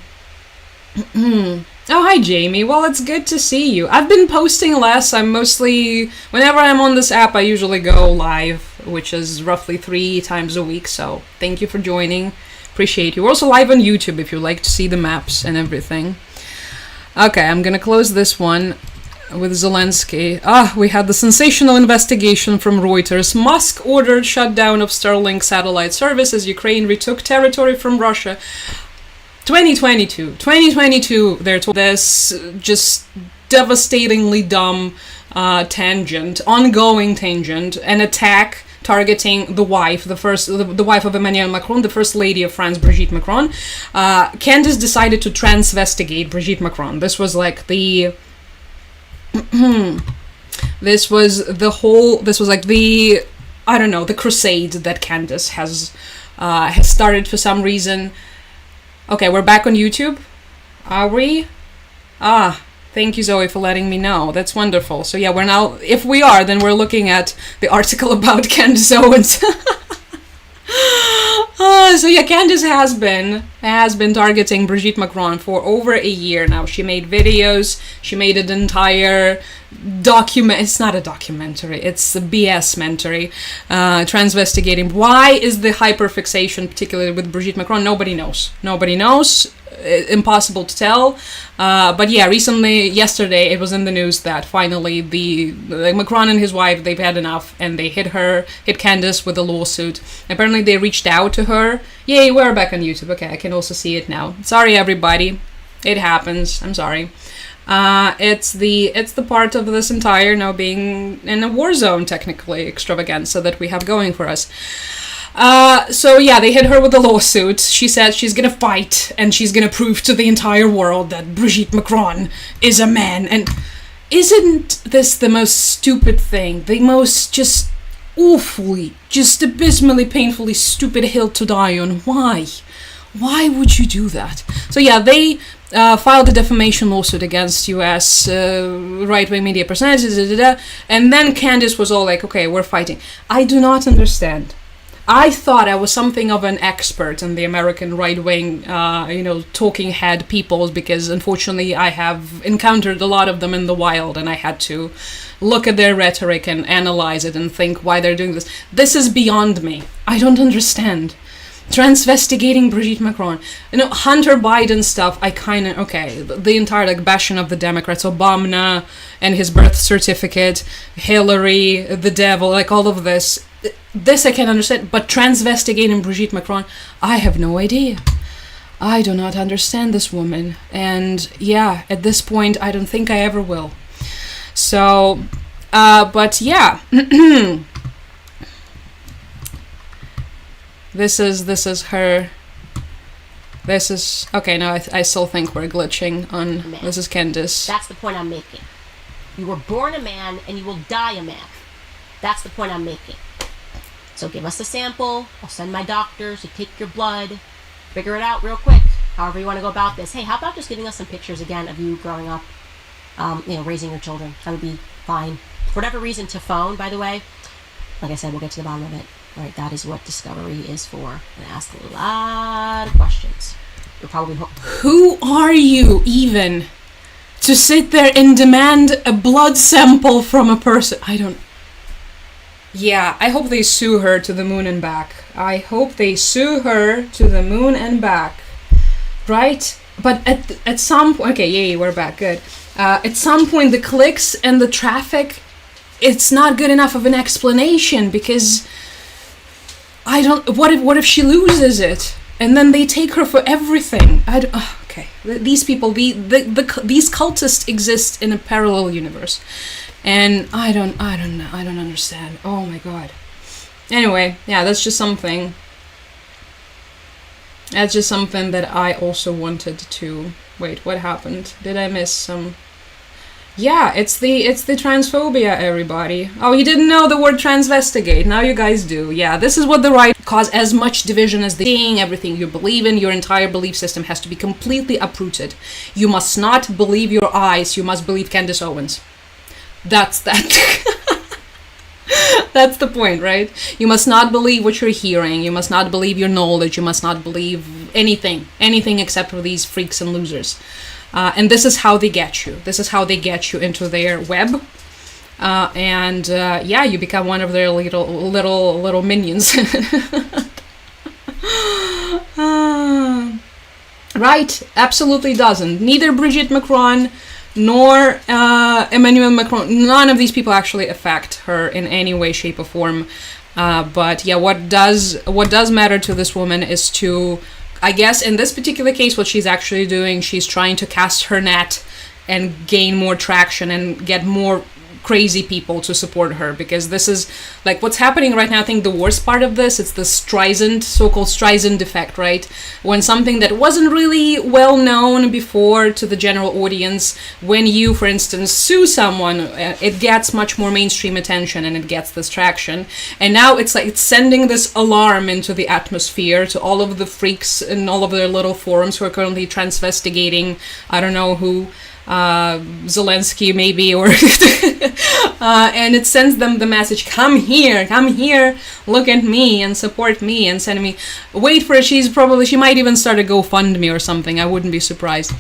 [SPEAKER 1] Oh, hi Jamie. Well, it's good to see you. I've been posting less. Whenever I'm on this app, I usually go live, which is roughly 3 times a week. So thank you for joining. Appreciate you. We're also live on YouTube if you like to see the maps and everything. Okay, I'm gonna close this one with Zelensky. We had the sensational investigation from Reuters. Musk ordered shutdown of Starlink satellite service as Ukraine retook territory from Russia. 2022, they're told this just devastatingly dumb ongoing tangent, an attack targeting the wife of Emmanuel Macron, the first lady of France, Brigitte Macron. Candace decided to transvestigate Brigitte Macron. This was like the crusade that Candace has started for some reason. Okay, we're back on YouTube. Are we? Thank you, Zoe, for letting me know. That's wonderful. So yeah, if we are, then we're looking at the article about Candace Owens. So yeah, Candace has been targeting Brigitte Macron for over a year now. She made videos. She made an entire document. It's not a documentary. It's a BS mentary, transvestigating. Why is the hyperfixation, particularly with Brigitte Macron? Nobody knows. Nobody knows. Impossible to tell. But yeah, yesterday, it was in the news that finally Macron and his wife, they've had enough, and they hit Candace with a lawsuit. Apparently they reached out to her. Yay, we're back on YouTube. Okay, I can also see it now. Sorry, everybody. It happens. I'm sorry. It's the part of this entire now being in a war zone, technically, extravaganza that we have going for us. So yeah, they hit her with a lawsuit. She said she's gonna fight and she's gonna prove to the entire world that Brigitte Macron is a man. And isn't this the most stupid thing? The most just awfully, just abysmally, painfully stupid hill to die on. Why? Why would you do that? So yeah, they filed a defamation lawsuit against U.S. Right-wing media personalities, and then Candace was all like, okay, we're fighting. I do not understand. I thought I was something of an expert in the American right-wing, talking head peoples, because unfortunately I have encountered a lot of them in the wild, and I had to look at their rhetoric and analyze it and think why they're doing this. This is beyond me. I don't understand. Transvestigating Brigitte Macron. Hunter Biden stuff, I kind of, okay, the entire bashing of the Democrats, Obama and his birth certificate, Hillary, the devil, all of this. This I can understand, but transvestigating Brigitte Macron, I have no idea. I do not understand this woman. And yeah, at this point, I don't think I ever will. So, but yeah. This is her. This is, okay, no, I still think we're glitching on, man. This is Candace.
[SPEAKER 2] That's the point I'm making. You were born a man and you will die a man. That's the point I'm making. So give us a sample. I'll send my doctors to take your blood. Figure it out real quick. However you want to go about this. Hey, how about just giving us some pictures again of you growing up, raising your children? That would be fine. For whatever reason, to phone, by the way, like I said, we'll get to the bottom of it. All right, that is what Discovery is for. And ask a lot of questions. You're probably
[SPEAKER 1] who are you even to sit there and demand a blood sample from a person? I don't. Yeah, I hope they sue her to the moon and back. I hope they sue her to the moon and back. Right? But at some point, okay, yay, we're back, good. At some point, the clicks and the traffic, it's not good enough of an explanation, because I don't. What if she loses it, and then they take her for everything? Okay, these people, these cultists exist in a parallel universe. And I don't know. I don't understand. Oh my god. Anyway, yeah, that's just something. That's just something that I also wanted to. Wait, what happened? Did I miss some? Yeah, it's the transphobia, everybody. Oh, you didn't know the word transvestigate. Now you guys do. Yeah, this is what the right cause as much division as seeing everything you believe in. Your entire belief system has to be completely uprooted. You must not believe your eyes. You must believe Candace Owens. That's that. That's the point, right? You must not believe what you're hearing. You must not believe your knowledge. You must not believe anything except for these freaks and losers. And this is how they get you. This is how they get you into their web. Yeah, you become one of their little minions. Right? Absolutely doesn't. Neither Brigitte Macron nor Emmanuel Macron, none of these people actually affect her in any way, shape, or form. But yeah, what does matter to this woman is to, I guess in this particular case, what she's actually doing, she's trying to cast her net and gain more traction and get more crazy people to support her, because this is like what's happening right now. I think the worst part of this, it's the so-called Streisand effect, right? When something that wasn't really well known before to the general audience, when you, for instance, sue someone, it gets much more mainstream attention and it gets this traction. And now it's like it's sending this alarm into the atmosphere to all of the freaks in all of their little forums who are currently transvestigating, I don't know who, Zelensky maybe, or and it sends them the message, come here, look at me and support me, and send me, wait for it, she might even start a GoFundMe or something, I wouldn't be surprised.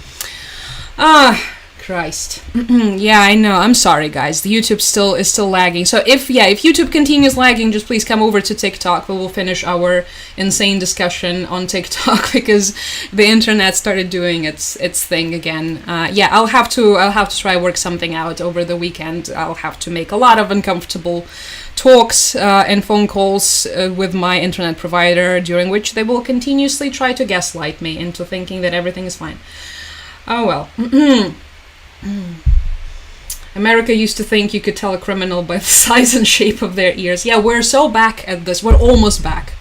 [SPEAKER 1] Christ. Yeah, I know. I'm sorry, guys. The YouTube is still lagging. So if YouTube continues lagging, just please come over to TikTok. We will finish our insane discussion on TikTok because the internet started doing its thing again. I'll have to try work something out over the weekend. I'll have to make a lot of uncomfortable talks and phone calls with my internet provider, during which they will continuously try to gaslight me into thinking that everything is fine. Oh well. America used to think you could tell a criminal by the size and shape of their ears. Yeah, we're so back at this. We're almost back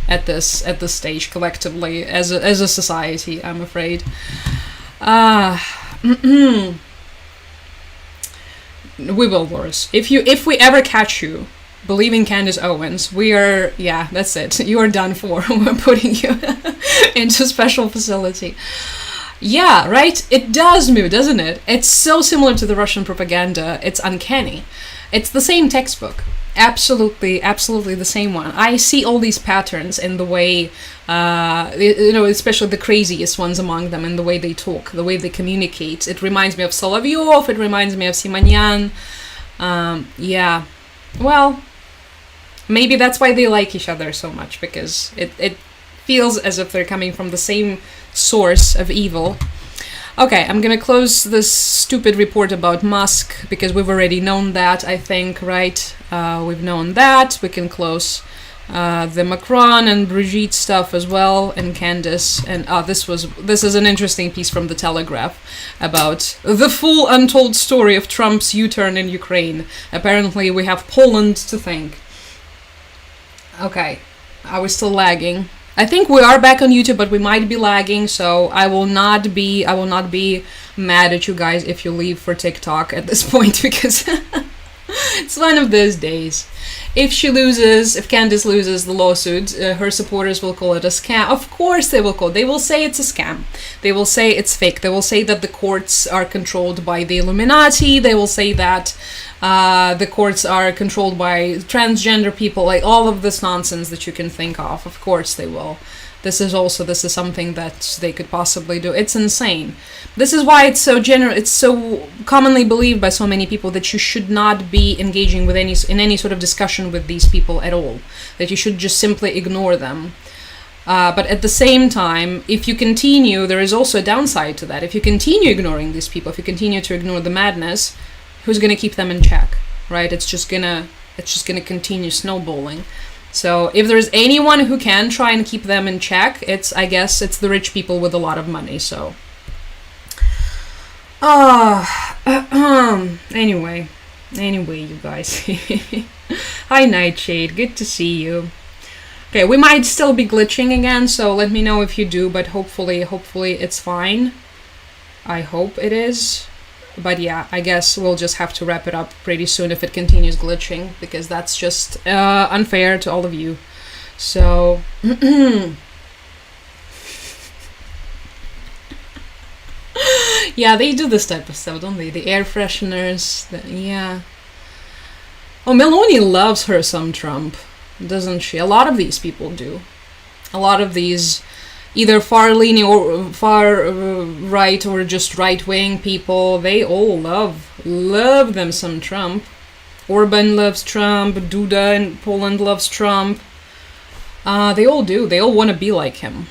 [SPEAKER 1] at this stage collectively as a society, I'm afraid. We will, Boris. If we ever catch you believing Candace Owens, that's it. You are done for. We're putting you into a special facility. Yeah, right? It does move, doesn't it? It's so similar to the Russian propaganda. It's uncanny. It's the same textbook. Absolutely the same one. I see all these patterns in the way, especially the craziest ones among them, in the way they talk, the way they communicate. It reminds me of Solovyov, it reminds me of Simonyan. Yeah. Well, maybe that's why they like each other so much, because it feels as if they're coming from the same source of evil. Okay, I'm gonna close this stupid report about Musk because we've already known that, I think, right? We've known that. We can close the Macron and Brigitte stuff as well, and Candace. And this is an interesting piece from the Telegraph about the full untold story of Trump's U-turn in Ukraine. Apparently, we have Poland to thank. Okay, are we still lagging? I think we are back on YouTube, but we might be lagging, so I will not be mad at you guys if you leave for TikTok at this point, because it's one of those days. If Candace loses the lawsuit, her supporters will call it a scam. Of course they will call. They will say it's a scam. They will say it's fake. They will say that the courts are controlled by the Illuminati. They will say that the courts are controlled by transgender people, like all of this nonsense that you can think of. Of course they will. This is something that they could possibly do. It's insane. This is why it's so commonly believed by so many people that you should not be engaging in any sort of discussion with these people at all. That you should just simply ignore them. But at the same time, if you continue, there is also a downside to that. If you continue ignoring these people, if you continue to ignore the madness, who's going to keep them in check, right? It's just gonna continue snowballing. So if there's anyone who can try and keep them in check, I guess it's the rich people with a lot of money. So, anyway, you guys. Hi, Nightshade. Good to see you. Okay, we might still be glitching again, so let me know if you do. But hopefully it's fine. I hope it is. But yeah, I guess we'll just have to wrap it up pretty soon if it continues glitching, because that's just unfair to all of you. So, yeah, they do this type of stuff, don't they? The air fresheners, yeah. Oh, Meloni loves her some Trump, doesn't she? A lot of these people do. A lot of these either far-leaning or far right or just right-wing people, they all love them some Trump. Orban loves Trump, Duda in Poland loves Trump. They all do. They all want to be like him.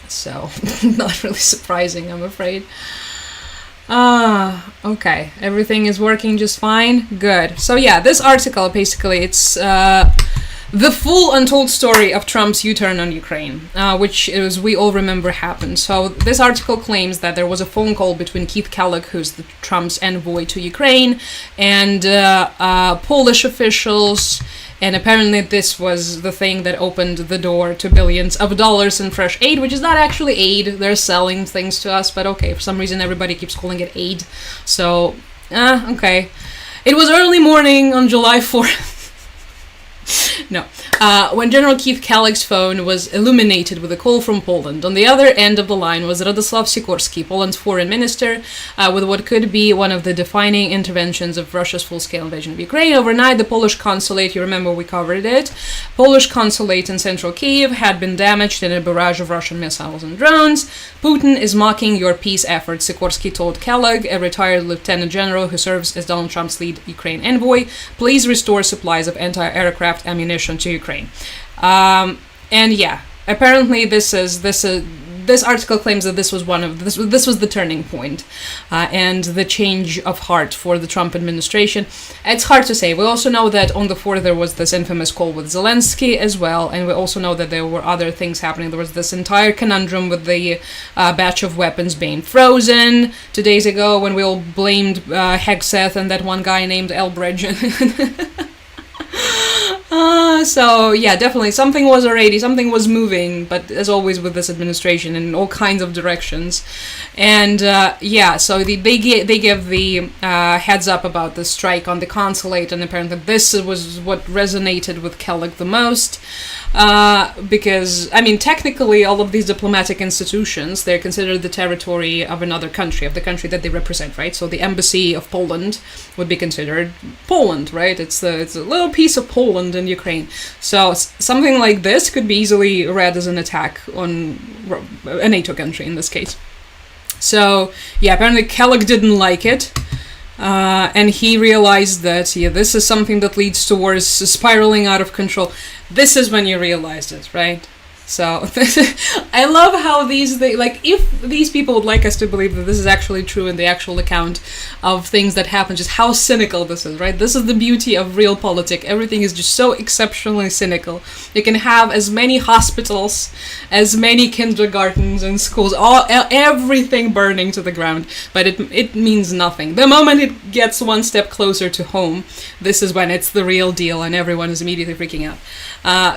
[SPEAKER 1] So, not really surprising, I'm afraid. Okay. Everything is working just fine? Good. So yeah, this article, basically, it's the full untold story of Trump's U-turn on Ukraine, which, as we all remember, happened. So this article claims that there was a phone call between Keith Kellogg, who's Trump's envoy to Ukraine, and Polish officials, and apparently this was the thing that opened the door to billions of dollars in fresh aid, which is not actually aid. They're selling things to us, but okay, for some reason everybody keeps calling it aid. So, okay. It was early morning on July 4th. No. When General Keith Kellogg's phone was illuminated with a call from Poland. On the other end of the line was Radoslaw Sikorski, Poland's foreign minister, with what could be one of the defining interventions of Russia's full-scale invasion of Ukraine. Overnight, the Polish consulate, you remember we covered it, Polish consulate in central Kyiv had been damaged in a barrage of Russian missiles and drones. Putin is mocking your peace efforts, Sikorski told Kellogg, a retired lieutenant general who serves as Donald Trump's lead Ukraine envoy. Please restore supplies of anti-aircraft ammunition to Ukraine. And yeah, apparently this article claims that this was this was the turning point, and the change of heart for the Trump administration. It's hard to say. We also know that on the 4th there was this infamous call with Zelensky as well, and we also know that there were other things happening. There was this entire conundrum with the batch of weapons being frozen 2 days ago when we all blamed Hegseth and that one guy named Elbridge. So yeah, definitely something was moving, but as always with this administration in all kinds of directions. And yeah, so they give the heads up about the strike on the consulate, and apparently this was what resonated with Kellogg the most. Because, I mean, technically all of these diplomatic institutions, they're considered the territory of another country, of the country that they represent, right? So the embassy of Poland would be considered Poland, right? It's a little piece of Poland in Ukraine. So something like this could be easily read as an attack on a NATO country in this case. So, yeah, apparently Kellogg didn't like it. And he realized that, yeah, this is something that leads towards spiraling out of control. This is when you realized it, right? So, I love how if these people would like us to believe that this is actually true in the actual account of things that happen, just how cynical this is, right? This is the beauty of real politics. Everything is just so exceptionally cynical. You can have as many hospitals, as many kindergartens and schools, everything burning to the ground, but it means nothing. The moment it gets one step closer to home, this is when it's the real deal and everyone is immediately freaking out.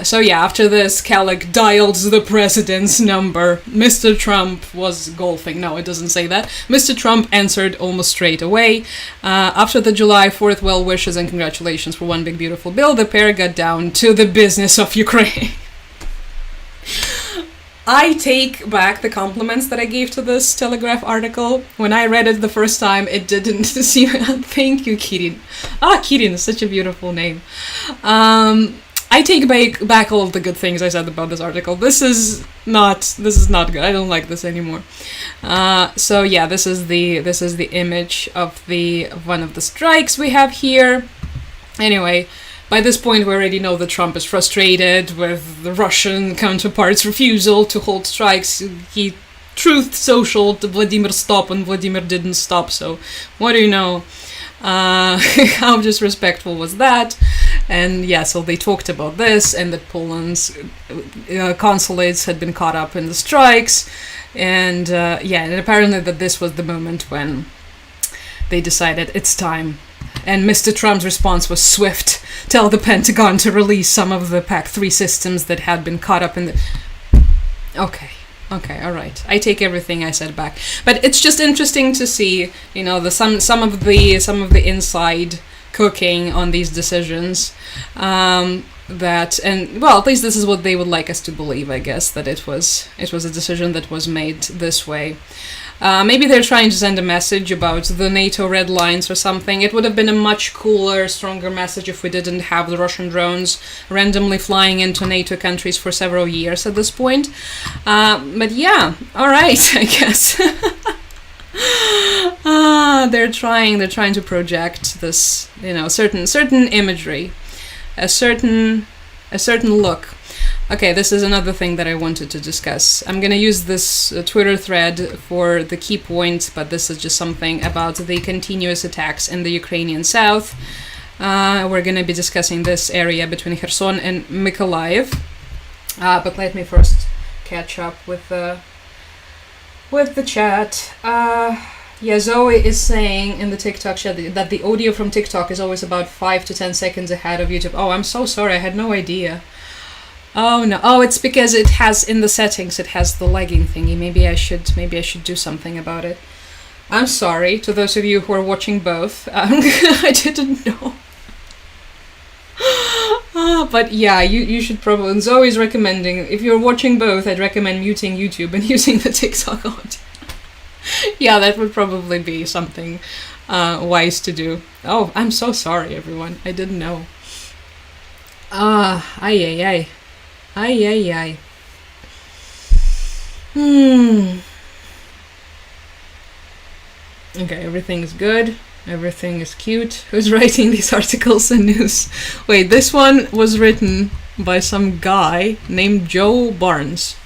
[SPEAKER 1] So yeah, after this, Kellogg dialed the president's number. Mr. Trump was golfing. No, it doesn't say that. Mr. Trump answered almost straight away. After the July 4th well wishes and congratulations for one big beautiful bill, the pair got down to the business of Ukraine. I take back the compliments that I gave to this Telegraph article. When I read it the first time, it didn't seem... Thank you, Kirin. Kirin is such a beautiful name. I take back all of the good things I said about this article. This is not good. I don't like this anymore. So yeah, this is the image of one of the strikes we have here. Anyway, by this point we already know that Trump is frustrated with the Russian counterpart's refusal to hold strikes. He truth socialed Vladimir stop and Vladimir didn't stop. So what do you know? How disrespectful was that? And yeah, so they talked about this, and that Poland's consulates had been caught up in the strikes, and yeah, and apparently that this was the moment when they decided it's time. And Mr. Trump's response was swift: tell the Pentagon to release some of the PAC-3 systems that had been caught up in the... Okay, all right. I take everything I said back. But it's just interesting to see, you know, some of the inside cooking on these decisions. At least this is what they would like us to believe, I guess, that it was a decision that was made this way. Maybe they're trying to send a message about the NATO red lines or something. It would have been a much cooler, stronger message if we didn't have the Russian drones randomly flying into NATO countries for several years at this point. But yeah, all right, I guess. They're trying to project this, you know, certain imagery, a certain look. Okay, this is another thing that I wanted to discuss. I'm going to use this Twitter thread for the key points, but this is just something about the continuous attacks in the Ukrainian south. We're going to be discussing this area between Kherson and Mykolaiv. But let me first catch up with the chat. Yeah, Zoe is saying in the TikTok chat that the audio from TikTok is always about 5 to 10 seconds ahead of YouTube. Oh, I'm so sorry. I had no idea. Oh no! Oh, it's because it has in the settings. It has the lagging thingy. Maybe I should do something about it. I'm sorry to those of you who are watching both. I didn't know. But yeah, you should probably, and Zoe's recommending, if you're watching both, I'd recommend muting YouTube and using the TikTok audio. Yeah, that would probably be something wise to do. Oh, I'm so sorry, everyone. I didn't know. Ay, ay, ay. Ay, ay, ay. Okay, everything is good. Everything is cute. Who's writing these articles and news? Wait, this one was written by some guy named Joe Barnes.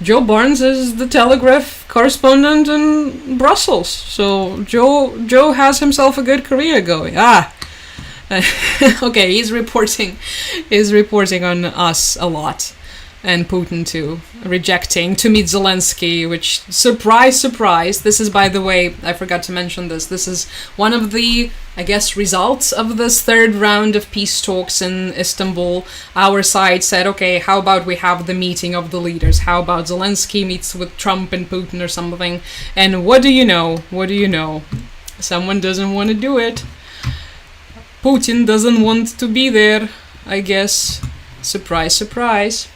[SPEAKER 1] Joe Barnes is the Telegraph correspondent in Brussels. So Joe has himself a good career going. Okay, he's reporting on us a lot. And Putin too, rejecting to meet Zelensky, which, surprise, surprise, this is, by the way, I forgot to mention this, this is one of the, I guess, results of this third round of peace talks in Istanbul. Our side said, okay, how about we have the meeting of the leaders? How about Zelensky meets with Trump and Putin or something? And what do you know? Someone doesn't want to do it. Putin doesn't want to be there, I guess. Surprise, surprise.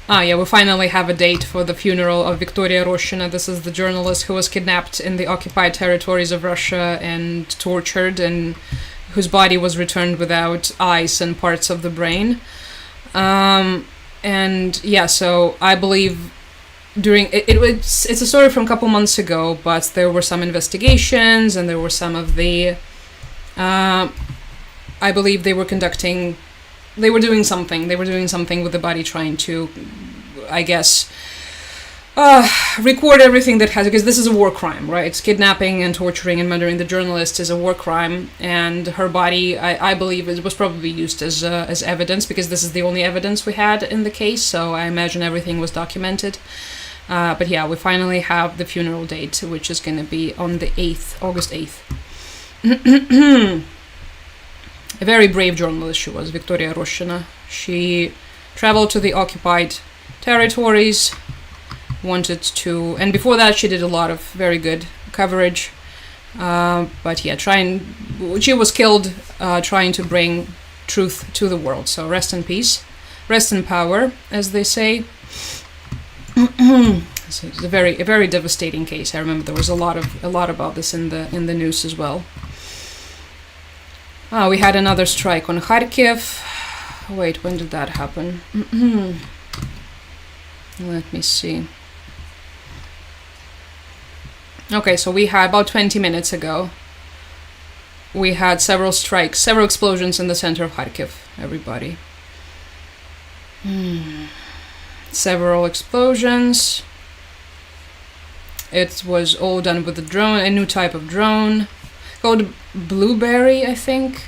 [SPEAKER 1] Yeah, we finally have a date for the funeral of Victoria Roshina. This is the journalist who was kidnapped in the occupied territories of Russia and tortured, and whose body was returned without eyes and parts of the brain. And yeah, so I believe it's a story from a couple months ago, but there were some investigations and there were some of the, I believe they were doing something with the body, trying to, I guess, record everything that has, because this is a war crime, right? It's kidnapping and torturing and murdering the journalist is a war crime, and her body, I believe, it was probably used as evidence, because this is the only evidence we had in the case, so I imagine everything was documented. But yeah, we finally have the funeral date, which is going to be on the 8th, August 8th. A very brave journalist she was, Victoria Roshina. She traveled to the occupied territories, and before that she did a lot of very good coverage. But yeah, she was killed trying to bring truth to the world. So rest in peace, rest in power, as they say. So it's a very devastating case. I remember there was a lot about this in the news as well. We had another strike on Kharkiv. Wait, when did that happen? Let me see. Okay, so we had about 20 minutes ago. We had several strikes, several explosions in the center of Kharkiv, everybody. Several explosions. It was all done with a drone, a new type of drone called Blueberry, I think.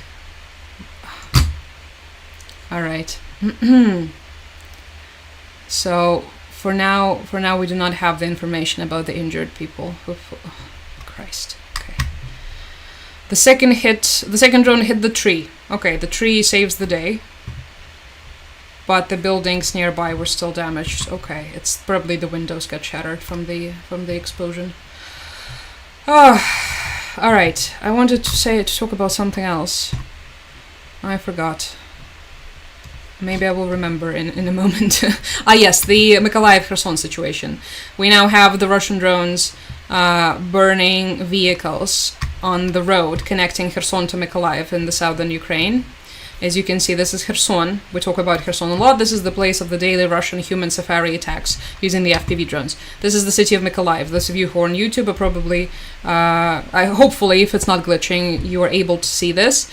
[SPEAKER 1] All right. So for now we do not have the information about the injured people. Oh, Christ. Okay. The second drone hit the tree. Okay, the tree saves the day. But the buildings nearby were still damaged. Okay, it's probably the windows got shattered from the explosion. All right. I wanted to talk about something else. I forgot. Maybe I will remember in a moment. Yes, the Mykolaiv-Kherson situation. We now have the Russian drones burning vehicles on the road connecting Kherson to Mykolaiv in the southern Ukraine. As you can see, this is Kherson. We talk about Kherson a lot. This is the place of the daily Russian human safari attacks using the FPV drones. This is the city of Mykolaiv. Those of you who are on YouTube are probably, hopefully, if it's not glitching, you are able to see this.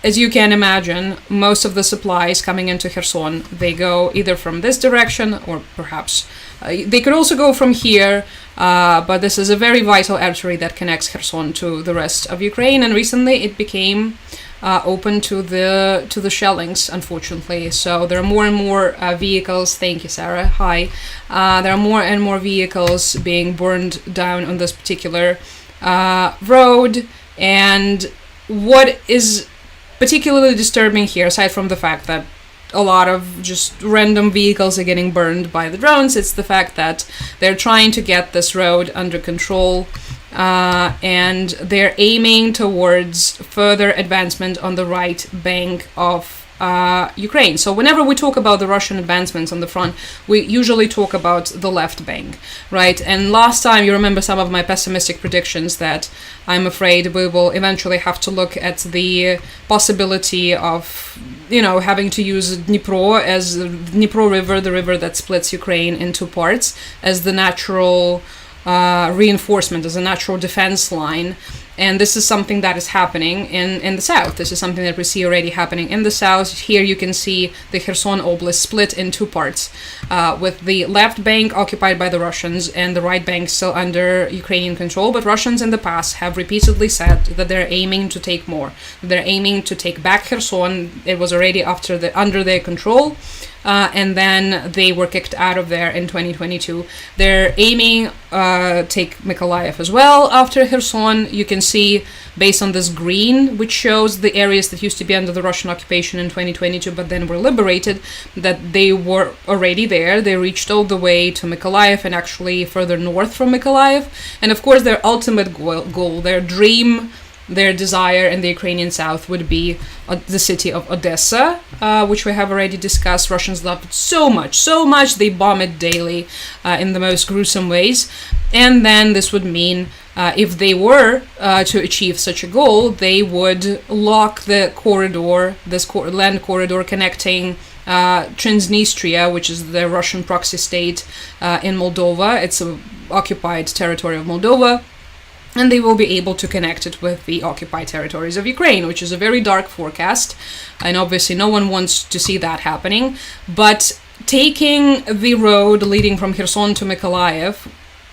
[SPEAKER 1] As you can imagine, most of the supplies coming into Kherson, they go either from this direction or perhaps they could also go from here, but this is a very vital artery that connects Kherson to the rest of Ukraine, and recently it became open to the shellings, unfortunately. So there are more and more vehicles. Thank you, Sarah. Hi. There are more and more vehicles being burned down on this particular road, and what is particularly disturbing here, aside from the fact that a lot of just random vehicles are getting burned by the drones, it's the fact that they're trying to get this road under control and they're aiming towards further advancement on the right bank of Ukraine. So whenever we talk about the Russian advancements on the front, we usually talk about the left bank, right? And last time, you remember some of my pessimistic predictions that I'm afraid we will eventually have to look at the possibility of, having to use Dnipro River, the river that splits Ukraine in two parts, as the natural reinforcement, as a natural defense line. And this is something that is happening in the south. This is something that we see already happening in the south. Here you can see the Kherson Oblast split in two parts, with the left bank occupied by the Russians and the right bank still under Ukrainian control. But Russians in the past have repeatedly said that they're aiming to take more. They're aiming to take back Kherson. It was already under their control. And then they were kicked out of there in 2022. They're aiming take Mykolaiv as well after Kherson. You can see, based on this green, which shows the areas that used to be under the Russian occupation in 2022, but then were liberated, that they were already there. They reached all the way to Mykolaiv and actually further north from Mykolaiv. And of course, their ultimate goal, their dream, their desire in the Ukrainian south would be the city of Odessa, which we have already discussed. Russians love it so much, they bomb it daily in the most gruesome ways. And then this would mean, if they were to achieve such a goal, they would lock the corridor, this land corridor connecting Transnistria, which is the Russian proxy state in Moldova. It's an occupied territory of Moldova. And they will be able to connect it with the occupied territories of Ukraine, which is a very dark forecast. And obviously no one wants to see that happening. But taking the road leading from Kherson to Mykolaiv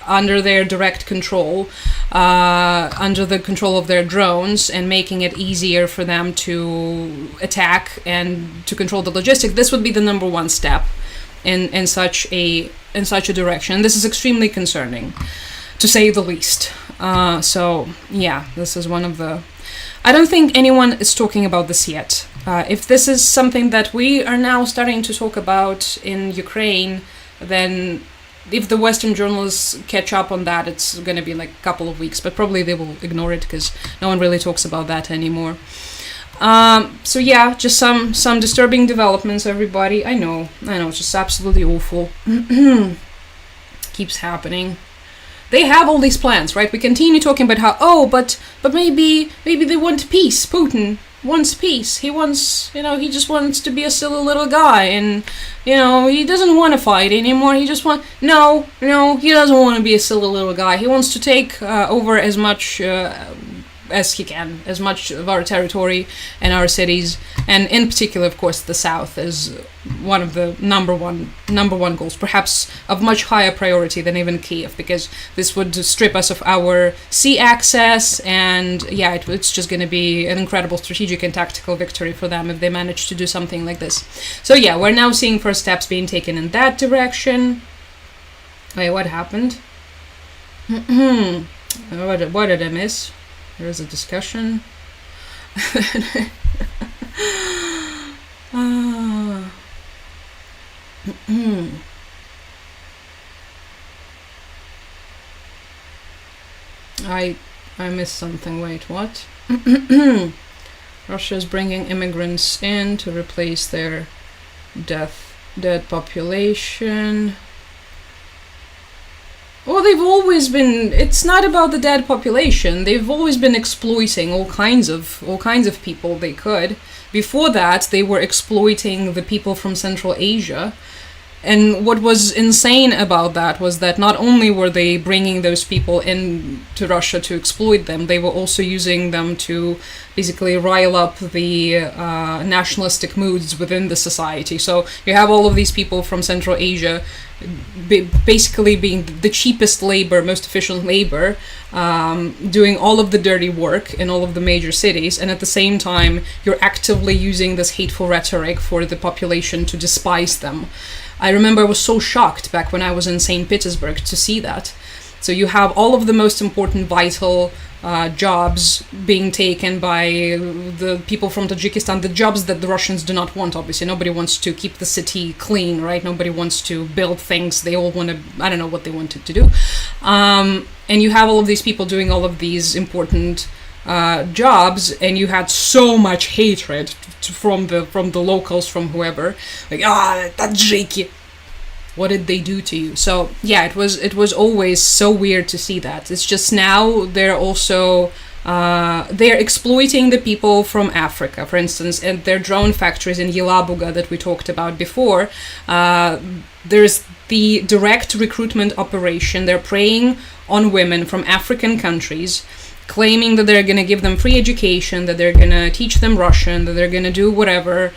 [SPEAKER 1] under their direct control, under the control of their drones, and making it easier for them to attack and to control the logistics, this would be the number one step in such a direction. This is extremely concerning, to say the least. So yeah, this is one of the... I don't think anyone is talking about this yet. If this is something that we are now starting to talk about in Ukraine, then if the Western journalists catch up on that, it's going to be like a couple of weeks, but probably they will ignore it because no one really talks about that anymore. So yeah, just some disturbing developments, everybody. I know, it's just absolutely awful. Keeps happening. They have all these plans, right? We continue talking about how, but maybe they want peace. Putin wants peace. He wants, he just wants to be a silly little guy, and, he doesn't want to fight anymore. He just no, he doesn't want to be a silly little guy. He wants to take over as much as he can, as much of our territory and our cities, and in particular, of course, the south is one of the number one goals, perhaps of much higher priority than even Kiev, because this would strip us of our sea access, and yeah, it's just going to be an incredible strategic and tactical victory for them if they manage to do something like this. So yeah, we're now seeing first steps being taken in that direction. Wait, what happened? What did I miss? There is a discussion. I missed something. Wait, what? Russia is bringing immigrants in to replace their dead population. Well, they've always been... It's not about the dead population. They've always been exploiting all kinds of people they could. Before that, they were exploiting the people from Central Asia. And what was insane about that was that not only were they bringing those people into Russia to exploit them, they were also using them to basically rile up the nationalistic moods within the society. So you have all of these people from Central Asia basically being the cheapest labor, most efficient labor, doing all of the dirty work in all of the major cities, and at the same time you're actively using this hateful rhetoric for the population to despise them. I remember I was so shocked back when I was in St. Petersburg to see that. So you have all of the most important vital jobs being taken by the people from Tajikistan, the jobs that the Russians do not want, obviously. Nobody wants to keep the city clean, right? Nobody wants to build things. They all want to, I don't know what they wanted to do. And you have all of these people doing all of these important jobs, and you had so much hatred from the locals, from whoever. Like, Tajiki. What did they do to you? So yeah, it was always so weird to see that. It's just now they're also they're exploiting the people from Africa, for instance, and their drone factories in Yelabuga that we talked about before. There's the direct recruitment operation. They're preying on women from African countries, claiming that they're going to give them free education, that they're going to teach them Russian, that they're going to do whatever,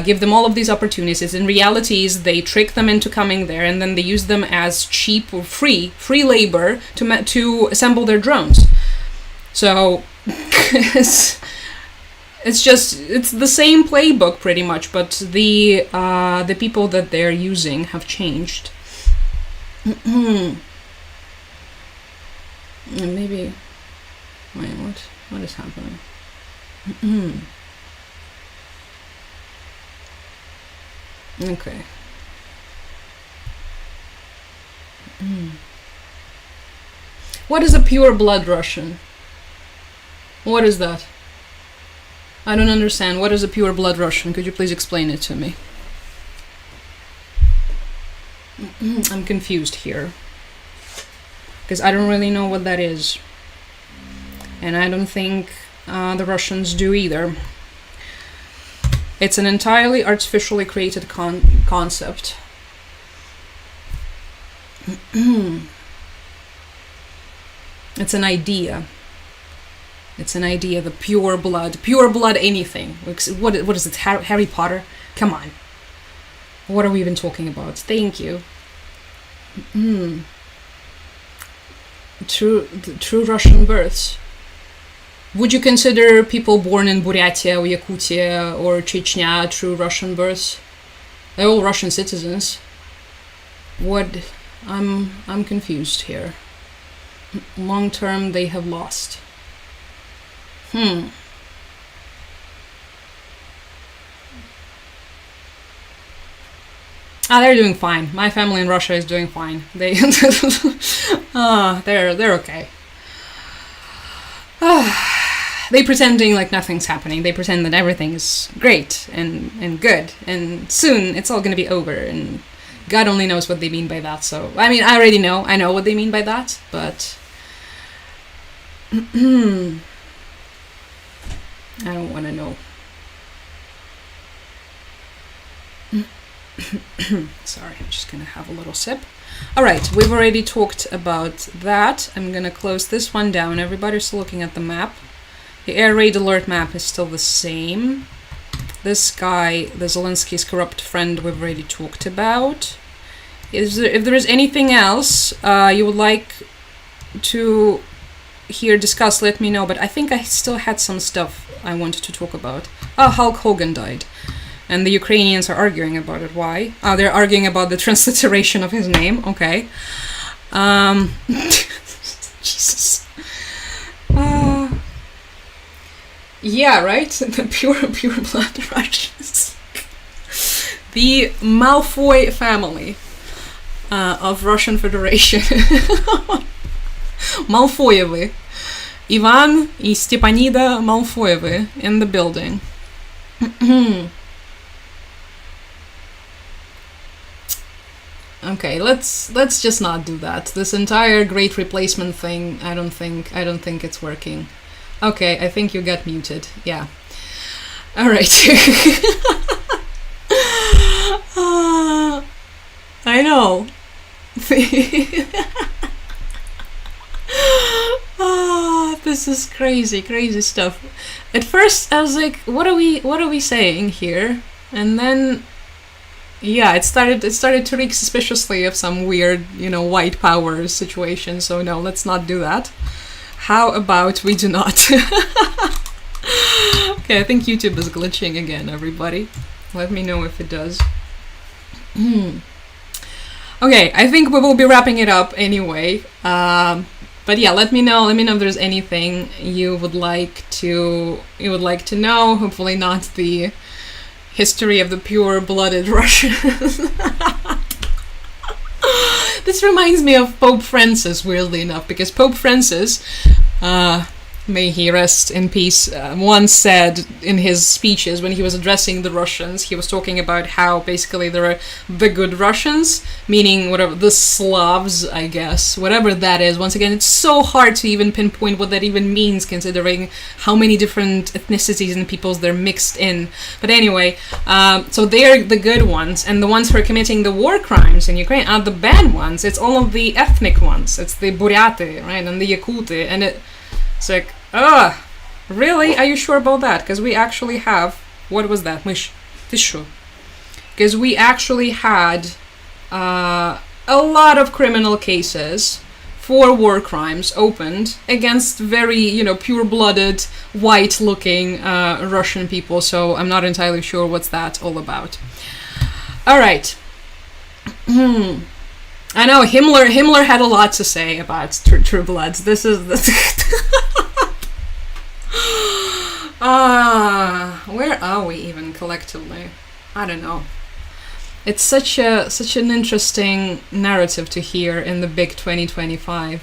[SPEAKER 1] give them all of these opportunities. In reality, they trick them into coming there, and then they use them as cheap or free labor to assemble their drones. So it's the same playbook pretty much, but the people that they're using have changed. Maybe. Wait, what is happening? Okay. What is a pure blood Russian? What is that? I don't understand. What is a pure blood Russian? Could you please explain it to me? I'm confused here, because I don't really know what that is. And I don't think the Russians do either. It's an entirely artificially created concept. It's an idea. It's an idea, the pure blood anything. What is it, Harry Potter? Come on. What are we even talking about? Thank you. True Russian births. Would you consider people born in Buryatia or Yakutia or Chechnya true Russian births? They're all Russian citizens. What? I'm confused here. Long term, they have lost. They're doing fine. My family in Russia is doing fine. They're okay. They pretending like nothing's happening. They pretend that everything is great and good, and soon it's all gonna be over, and God only knows what they mean by that. So, I mean, I know what they mean by that, but I don't want to know. Sorry, I'm just gonna have a little sip. Alright, we've already talked about that. I'm gonna close this one down. Everybody's still looking at the map. The air raid alert map is still the same. This guy, the Zelensky's corrupt friend, we've already talked about. If there is anything else you would like to hear discussed, let me know. But I think I still had some stuff I wanted to talk about. Hulk Hogan died. And the Ukrainians are arguing about it. Why? They're arguing about the transliteration of his name. Okay. Jesus. Yeah, right? The pure blood Russians. The Malfoy family of Russian Federation. Malfoyevы. Ivan и Stepanida Malfoyevы in the building. Okay, let's just not do that. This entire great replacement thing, I don't think it's working. Okay, I think you got muted. Yeah. All right. I know. This is crazy stuff. At first, I was like, "What are we saying here?" And then, yeah, it started to reek suspiciously of some weird, white power situation. So no, let's not do that. How about we do not? Okay, I think YouTube is glitching again, everybody. Let me know if it does. Okay, I think we will be wrapping it up anyway. But yeah, let me know. Let me know if there's anything you would like to know. Hopefully, not the history of the pure-blooded Russians. This reminds me of Pope Francis, weirdly enough, because Pope Francis, may he rest in peace, once said in his speeches when he was addressing the Russians, he was talking about how basically there are the good Russians, meaning whatever, the Slavs, I guess, whatever that is. Once again, it's so hard to even pinpoint what that even means, considering how many different ethnicities and peoples they're mixed in. But anyway, so they're the good ones, and the ones who are committing the war crimes in Ukraine are the bad ones. It's all of the ethnic ones. It's the Buryati, right, and the Yakuti, and it's like, really? Are you sure about that? Because we actually have, what was that? Because we actually had a lot of criminal cases for war crimes opened against very, pure-blooded, white-looking Russian people. So I'm not entirely sure what's that all about. All right. I know Himmler had a lot to say about True Bloods. This is where are we even collectively? I don't know. It's such an interesting narrative to hear in the big 2025.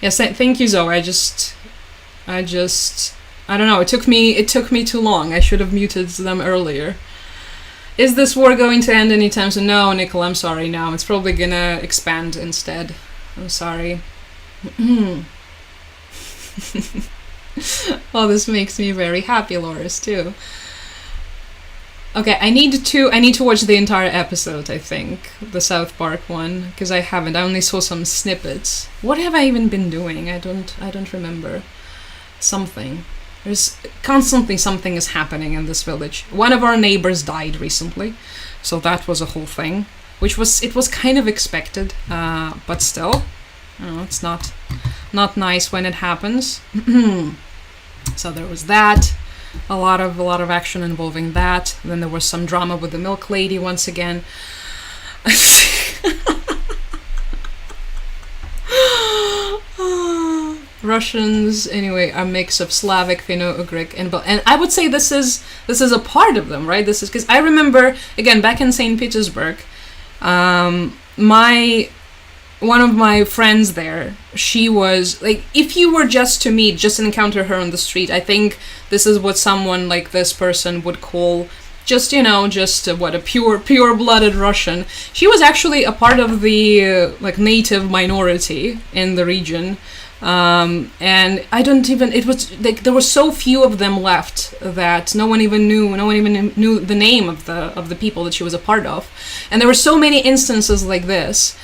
[SPEAKER 1] Yes, thank you, Zoe. I don't know. It took me too long. I should have muted them earlier. Is this war going to end anytime soon? No, Nicole, I'm sorry. No, it's probably gonna expand instead. I'm sorry. Well, this makes me very happy, Loris, too. Okay, I need to watch the entire episode, I think. The South Park one, because I haven't. I only saw some snippets. What have I even been doing? I don't remember. Something. There's constantly something is happening in this village. One of our neighbors died recently, so that was a whole thing, it was kind of expected, but still, it's not nice when it happens. So there was that, a lot of action involving that. Then there was some drama with the milk lady once again. Russians, anyway, are a mix of Slavic, Finno-Ugric, and I would say this is a part of them, right? This is because I remember, again, back in St. Petersburg, one of my friends there, she was like, if you were just encounter her on the street, I think this is what someone like this person would call a pure-blooded Russian. She was actually a part of the native minority in the region. And it was like there were so few of them left that no one even knew the name of the people that she was a part of. And there were so many instances like this.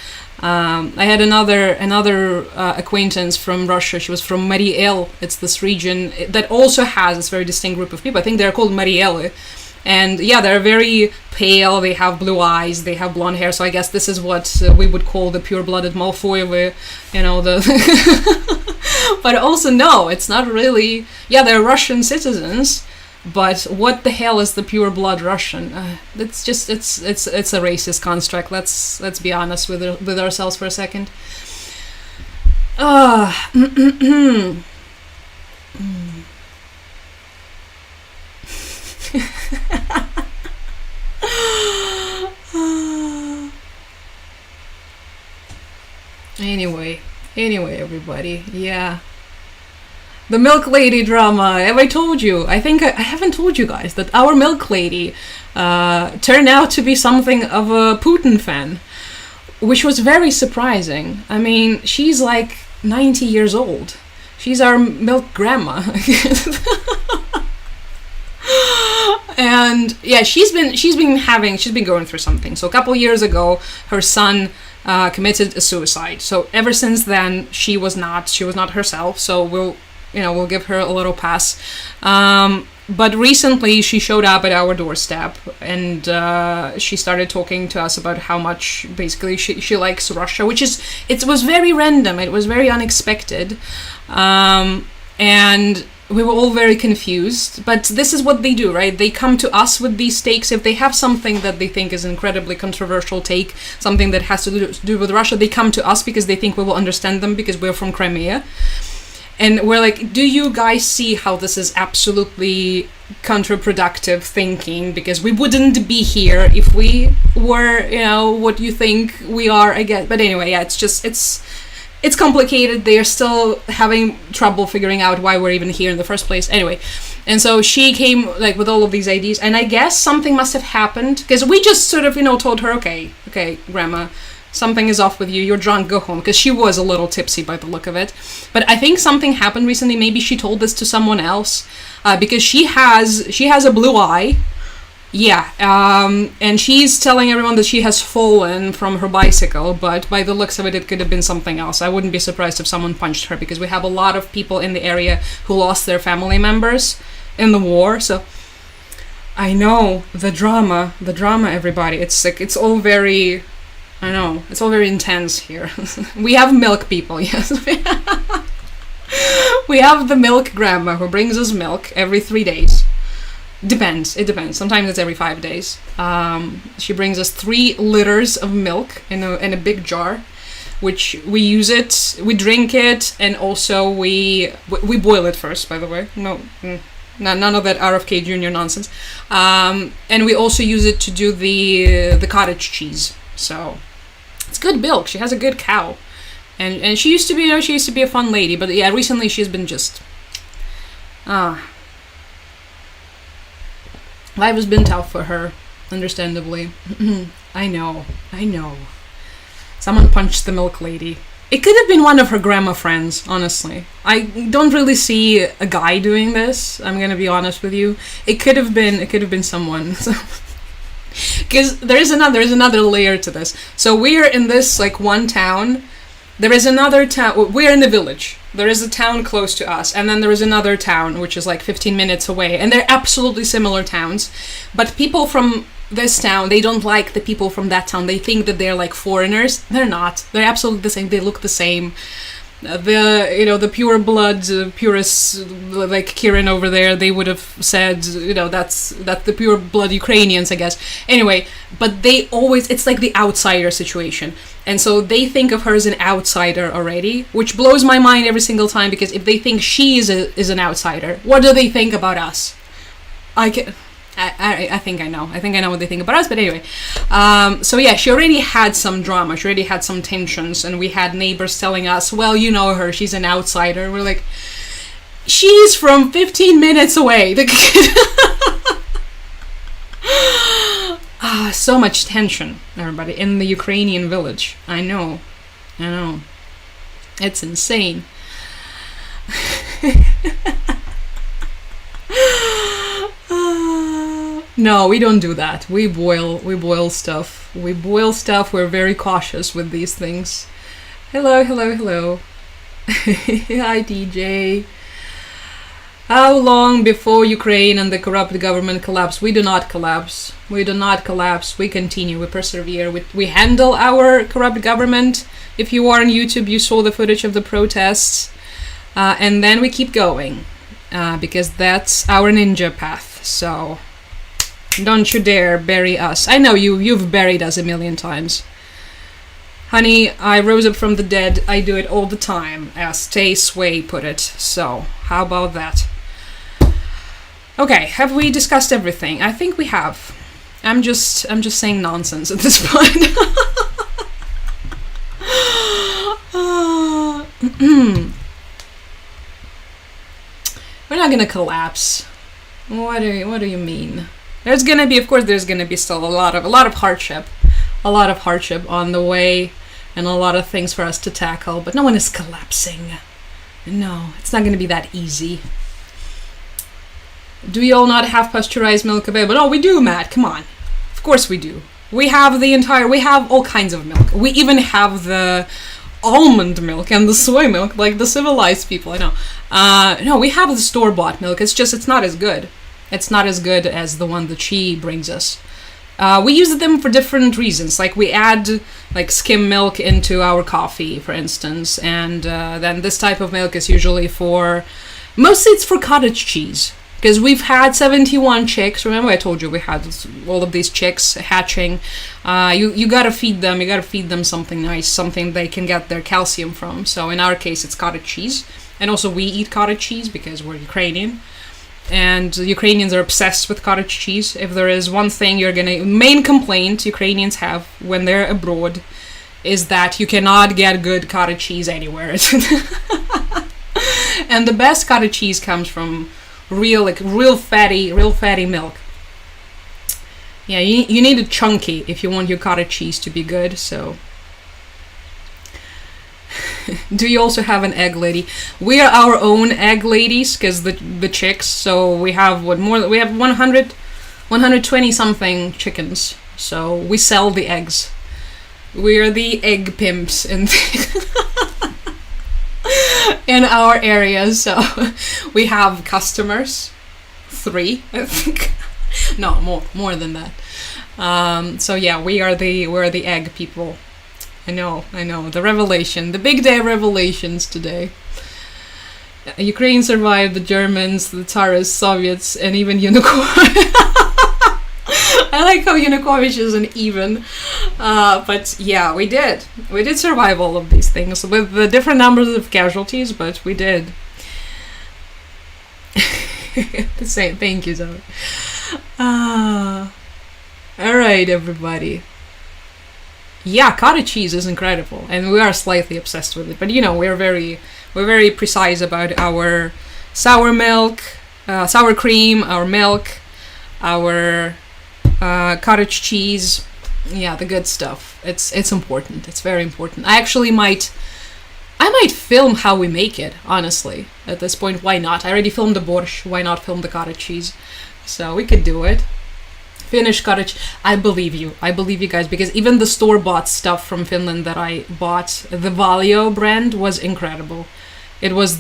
[SPEAKER 1] I had another acquaintance from Russia. She was from Mariel. It's this region that also has this very distinct group of people. I think they're called Marieli. And yeah, they're very pale, they have blue eyes, they have blonde hair, so I guess this is what we would call the pure-blooded Malfoy, But also, no, it's not really... Yeah, they're Russian citizens, but what the hell is the pure-blood Russian? It's a racist construct, let's be honest with ourselves for a second. Anyway, everybody, yeah. The milk lady drama. Have I told you? I think I haven't told you guys that our milk lady turned out to be something of a Putin fan, which was very surprising. I mean, she's like 90 years old. She's our milk grandma. And yeah, she's been going through something. So a couple years ago, her son committed a suicide. So ever since then, she was not herself. So we'll give her a little pass. But recently, she showed up at our doorstep, and she started talking to us about how much basically she likes Russia, it was very random. It was very unexpected, and we were all very confused, but this is what they do, right? They come to us with these takes. If they have something that they think is an incredibly controversial take, something that has to do with Russia, they come to us because they think we will understand them because we're from Crimea. And we're like, do you guys see how this is absolutely counterproductive thinking? Because we wouldn't be here if we were, what you think we are, I guess. But anyway, yeah, it's complicated. They are still having trouble figuring out why we're even here in the first place. Anyway, and so she came like with all of these ideas, and I guess something must have happened because we just sort of, told her, okay, Grandma, something is off with you. You're drunk. Go home. Because she was a little tipsy by the look of it. But I think something happened recently. Maybe she told this to someone else because she has a blue eye. Yeah, and she's telling everyone that she has fallen from her bicycle, but by the looks of it, it could have been something else. I wouldn't be surprised if someone punched her because we have a lot of people in the area who lost their family members in the war. So I know the drama, everybody. It's all very, I know, it's all very intense here. We have milk people, yes. We have the milk grandma who brings us milk every 3 days. It depends. Sometimes it's every 5 days. She brings us 3 liters of milk in a big jar, which we use it, we drink it, and also we boil it first, by the way. None of that RFK Jr. nonsense. And we also use it to do the cottage cheese. So it's good milk. She has a good cow. And she used to be a fun lady, but yeah, recently she's been just life has been tough for her, understandably. I know. Someone punched the milk lady. It could have been one of her grandma friends, honestly. I don't really see a guy doing this, I'm gonna be honest with you. It could have been someone. Because there is another layer to this. So we're in this one town. There is another town. We're in the village. There is a town close to us, and then there is another town which is 15 minutes away, and they're absolutely similar towns. But people from this town, they don't like the people from that town. They think that they're foreigners. They're not. They're absolutely the same. They look the same. The pure blood purists like Kieran over there, they would have said, that's the pure blood Ukrainians, I guess. Anyway, but they always, it's like the outsider situation. And so they think of her as an outsider already, which blows my mind every single time, because if they think she is an outsider, what do they think about us? I think I know. I think I know what they think about us, but anyway. So yeah, she already had some drama. She already had some tensions, and we had neighbors telling us, well, you know her, she's an outsider. We're like, she's from 15 minutes away. So much tension, everybody, in the Ukrainian village. I know. It's insane. No, we don't do that. We boil stuff. We're very cautious with these things. Hello. Hi, DJ. How long before Ukraine and the corrupt government collapse? We do not collapse. We continue. We persevere. We handle our corrupt government. If you are on YouTube, you saw the footage of the protests. And then we keep going. Because that's our ninja path. So don't you dare bury us. I know you've buried us 1,000,000 times. Honey, I rose up from the dead. I do it all the time, as Tay Sway put it. So how about that? Okay, have we discussed everything? I think we have. I'm just saying nonsense at this point. We're not gonna collapse. What do you mean? There's gonna be still a lot of hardship on the way, and a lot of things for us to tackle. But no one is collapsing. No, it's not gonna be that easy. Do you all not have pasteurized milk available? No, we do, Matt. Come on. Of course we do. We have all kinds of milk. We even have the almond milk and the soy milk, like the civilized people, I know. No, we have the store-bought milk. It's not as good. It's not as good as the one that she brings us. We use them for different reasons. Like we add skim milk into our coffee, for instance, and then this type of milk is usually for Mostly it's for cottage cheese. Because we've had 71 chicks. Remember I told you we had all of these chicks hatching. You gotta feed them. You gotta feed them something nice, something they can get their calcium from. So in our case, it's cottage cheese. And also we eat cottage cheese because we're Ukrainian. And Ukrainians are obsessed with cottage cheese. If there is one thing main complaint Ukrainians have when they're abroad is that you cannot get good cottage cheese anywhere. And the best cottage cheese comes from real fatty milk. Yeah, you need it chunky if you want your cottage cheese to be good. So do you also have an egg lady? We are our own egg ladies because the chicks. So we have we have 120 something chickens. So we sell the eggs. We are the egg pimps in in our area. So we have customers, 3 I think. No, more than that. So yeah, we're the egg people. I know, the revelation, the big day revelations today. Ukraine survived the Germans, the Tsarists, Soviets, and even Yanukovych. I like how Yanukovych isn't even. But yeah, we did survive all of these things with the different numbers of casualties, but we did. The same. Thank you, Zoe. All right, everybody. Yeah, cottage cheese is incredible, and we are slightly obsessed with it. But we're very precise about our sour milk, sour cream, our milk, our cottage cheese. Yeah, the good stuff. It's important. It's very important. I might film how we make it. Honestly, at this point, why not? I already filmed the borscht. Why not film the cottage cheese? So we could do it. Finnish cottage. I believe you guys, because even the store-bought stuff from Finland that I bought, the Valio brand, was incredible. It was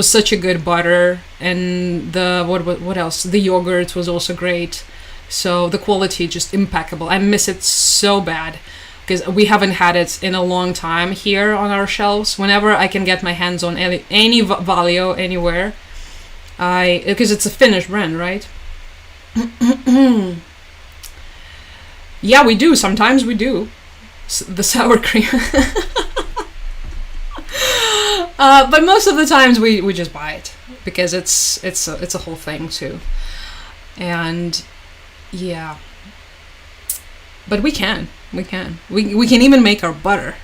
[SPEAKER 1] such a good butter, and the what else? The yogurt was also great. So the quality just impeccable. I miss it so bad because we haven't had it in a long time here on our shelves. Whenever I can get my hands on any Valio anywhere, because it's a Finnish brand, right? Yeah, we do. Sometimes we do. The sour cream. But most of the times we just buy it because it's a whole thing too. And yeah. But we can we can even make our butter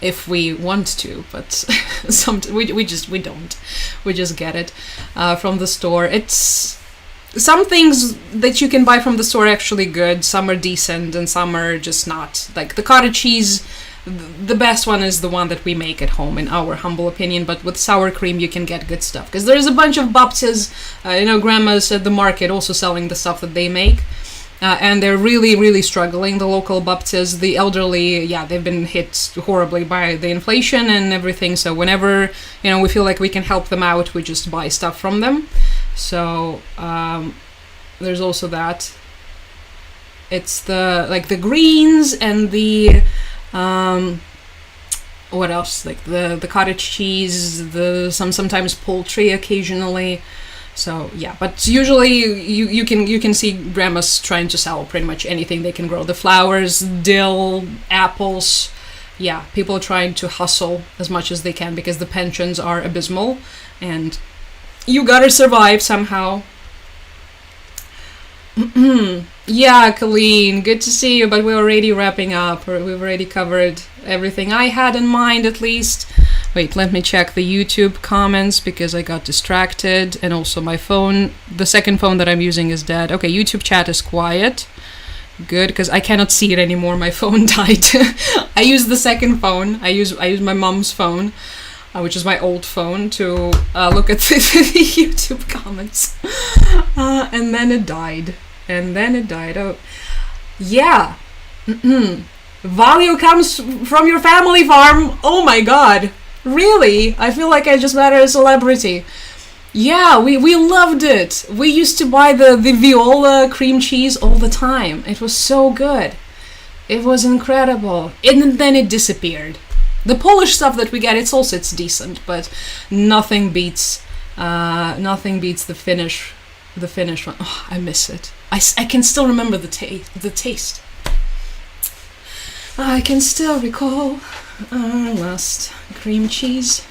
[SPEAKER 1] if we want to, but we don't. We just get it from the store. It's some things that you can buy from the store are actually good. Some are decent and some are just not. Like the cottage cheese, the best one is the one that we make at home, in our humble opinion. But with sour cream, you can get good stuff because there's a bunch of babcias, grandmas at the market also selling the stuff that they make. And they're really, really struggling. The local babcias, the elderly, they've been hit horribly by the inflation and everything. So whenever, we feel like we can help them out, we just buy stuff from them. So there's also that. It's the greens and the what else? Like the cottage cheese, sometimes poultry occasionally. So yeah, but usually you can see grandmas trying to sell pretty much anything they can grow. The flowers, dill, apples. Yeah, people are trying to hustle as much as they can because the pensions are abysmal and you gotta survive somehow. Yeah, Colleen, good to see you, but we're already wrapping up. We've already covered everything I had in mind, at least. Wait, let me check the YouTube comments because I got distracted, and also my phone, the second phone that I'm using is dead. Okay, YouTube chat is quiet. Good, because I cannot see it anymore. My phone died. I use the second phone. I use my mom's phone, which is my old phone, to look at the YouTube comments. And then it died. Oh, yeah. Valio comes from your family farm. Oh my god. Really? I feel like I just met a celebrity. Yeah, we loved it. We used to buy the Viola cream cheese all the time. It was so good. It was incredible. And then it disappeared. The Polish stuff that we get, it's decent, but nothing beats Nothing beats the finish one. Oh, I miss it. I can still remember the taste. I can still recall our last cream cheese.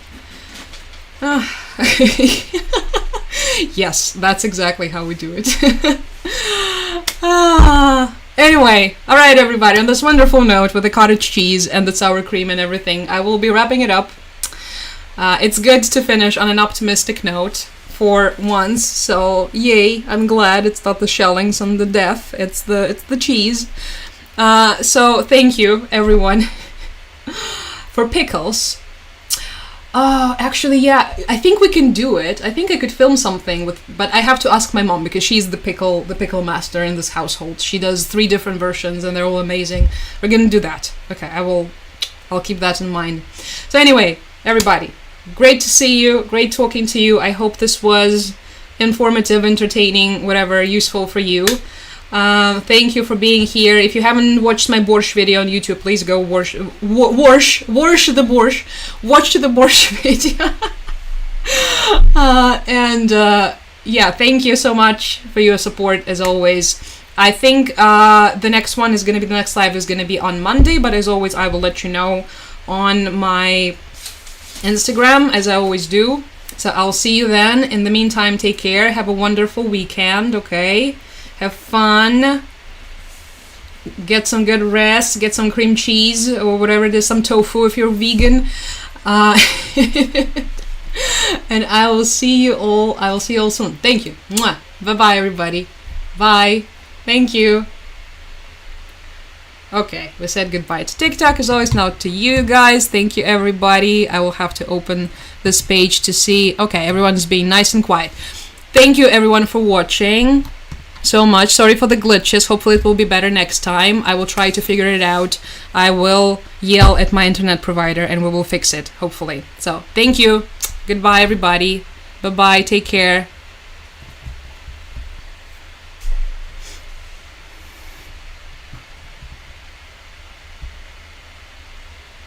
[SPEAKER 1] Yes, that's exactly how we do it. Anyway, alright everybody, on this wonderful note with the cottage cheese and the sour cream and everything, I will be wrapping it up. It's good to finish on an optimistic note for once, so yay, I'm glad it's not the shellings and the death, it's the cheese. So thank you everyone for pickles. Actually, yeah, I think we can do it. I think I could film something but I have to ask my mom because she's the pickle master in this household. She does 3 different versions and they're all amazing. We're gonna do that. Okay, I'll keep that in mind. So anyway, everybody, great to see you, great talking to you. I hope this was informative, entertaining, whatever, useful for you. Thank you for being here. If you haven't watched my borscht video on YouTube, please go watch the borscht video. Yeah, thank you so much for your support as always. I think the next live is gonna be on Monday, but as always I will let you know on my Instagram as I always do. So I'll see you then. In the meantime, take care, have a wonderful weekend, okay? Have fun, get some good rest, get some cream cheese or whatever it is, some tofu if you're vegan. And I will see you all soon. Thank you. Mwah. Bye-bye, everybody. Bye. Thank you. Okay, we said goodbye to TikTok as always. Now to you guys. Thank you, everybody. I will have to open this page to see. Okay, everyone's being nice and quiet. Thank you, everyone, for watching so much. Sorry for the glitches. Hopefully it will be better next time. I will try to figure it out. I will yell at my internet provider and we will fix it, hopefully. So, thank you. Goodbye, everybody. Bye-bye. Take care.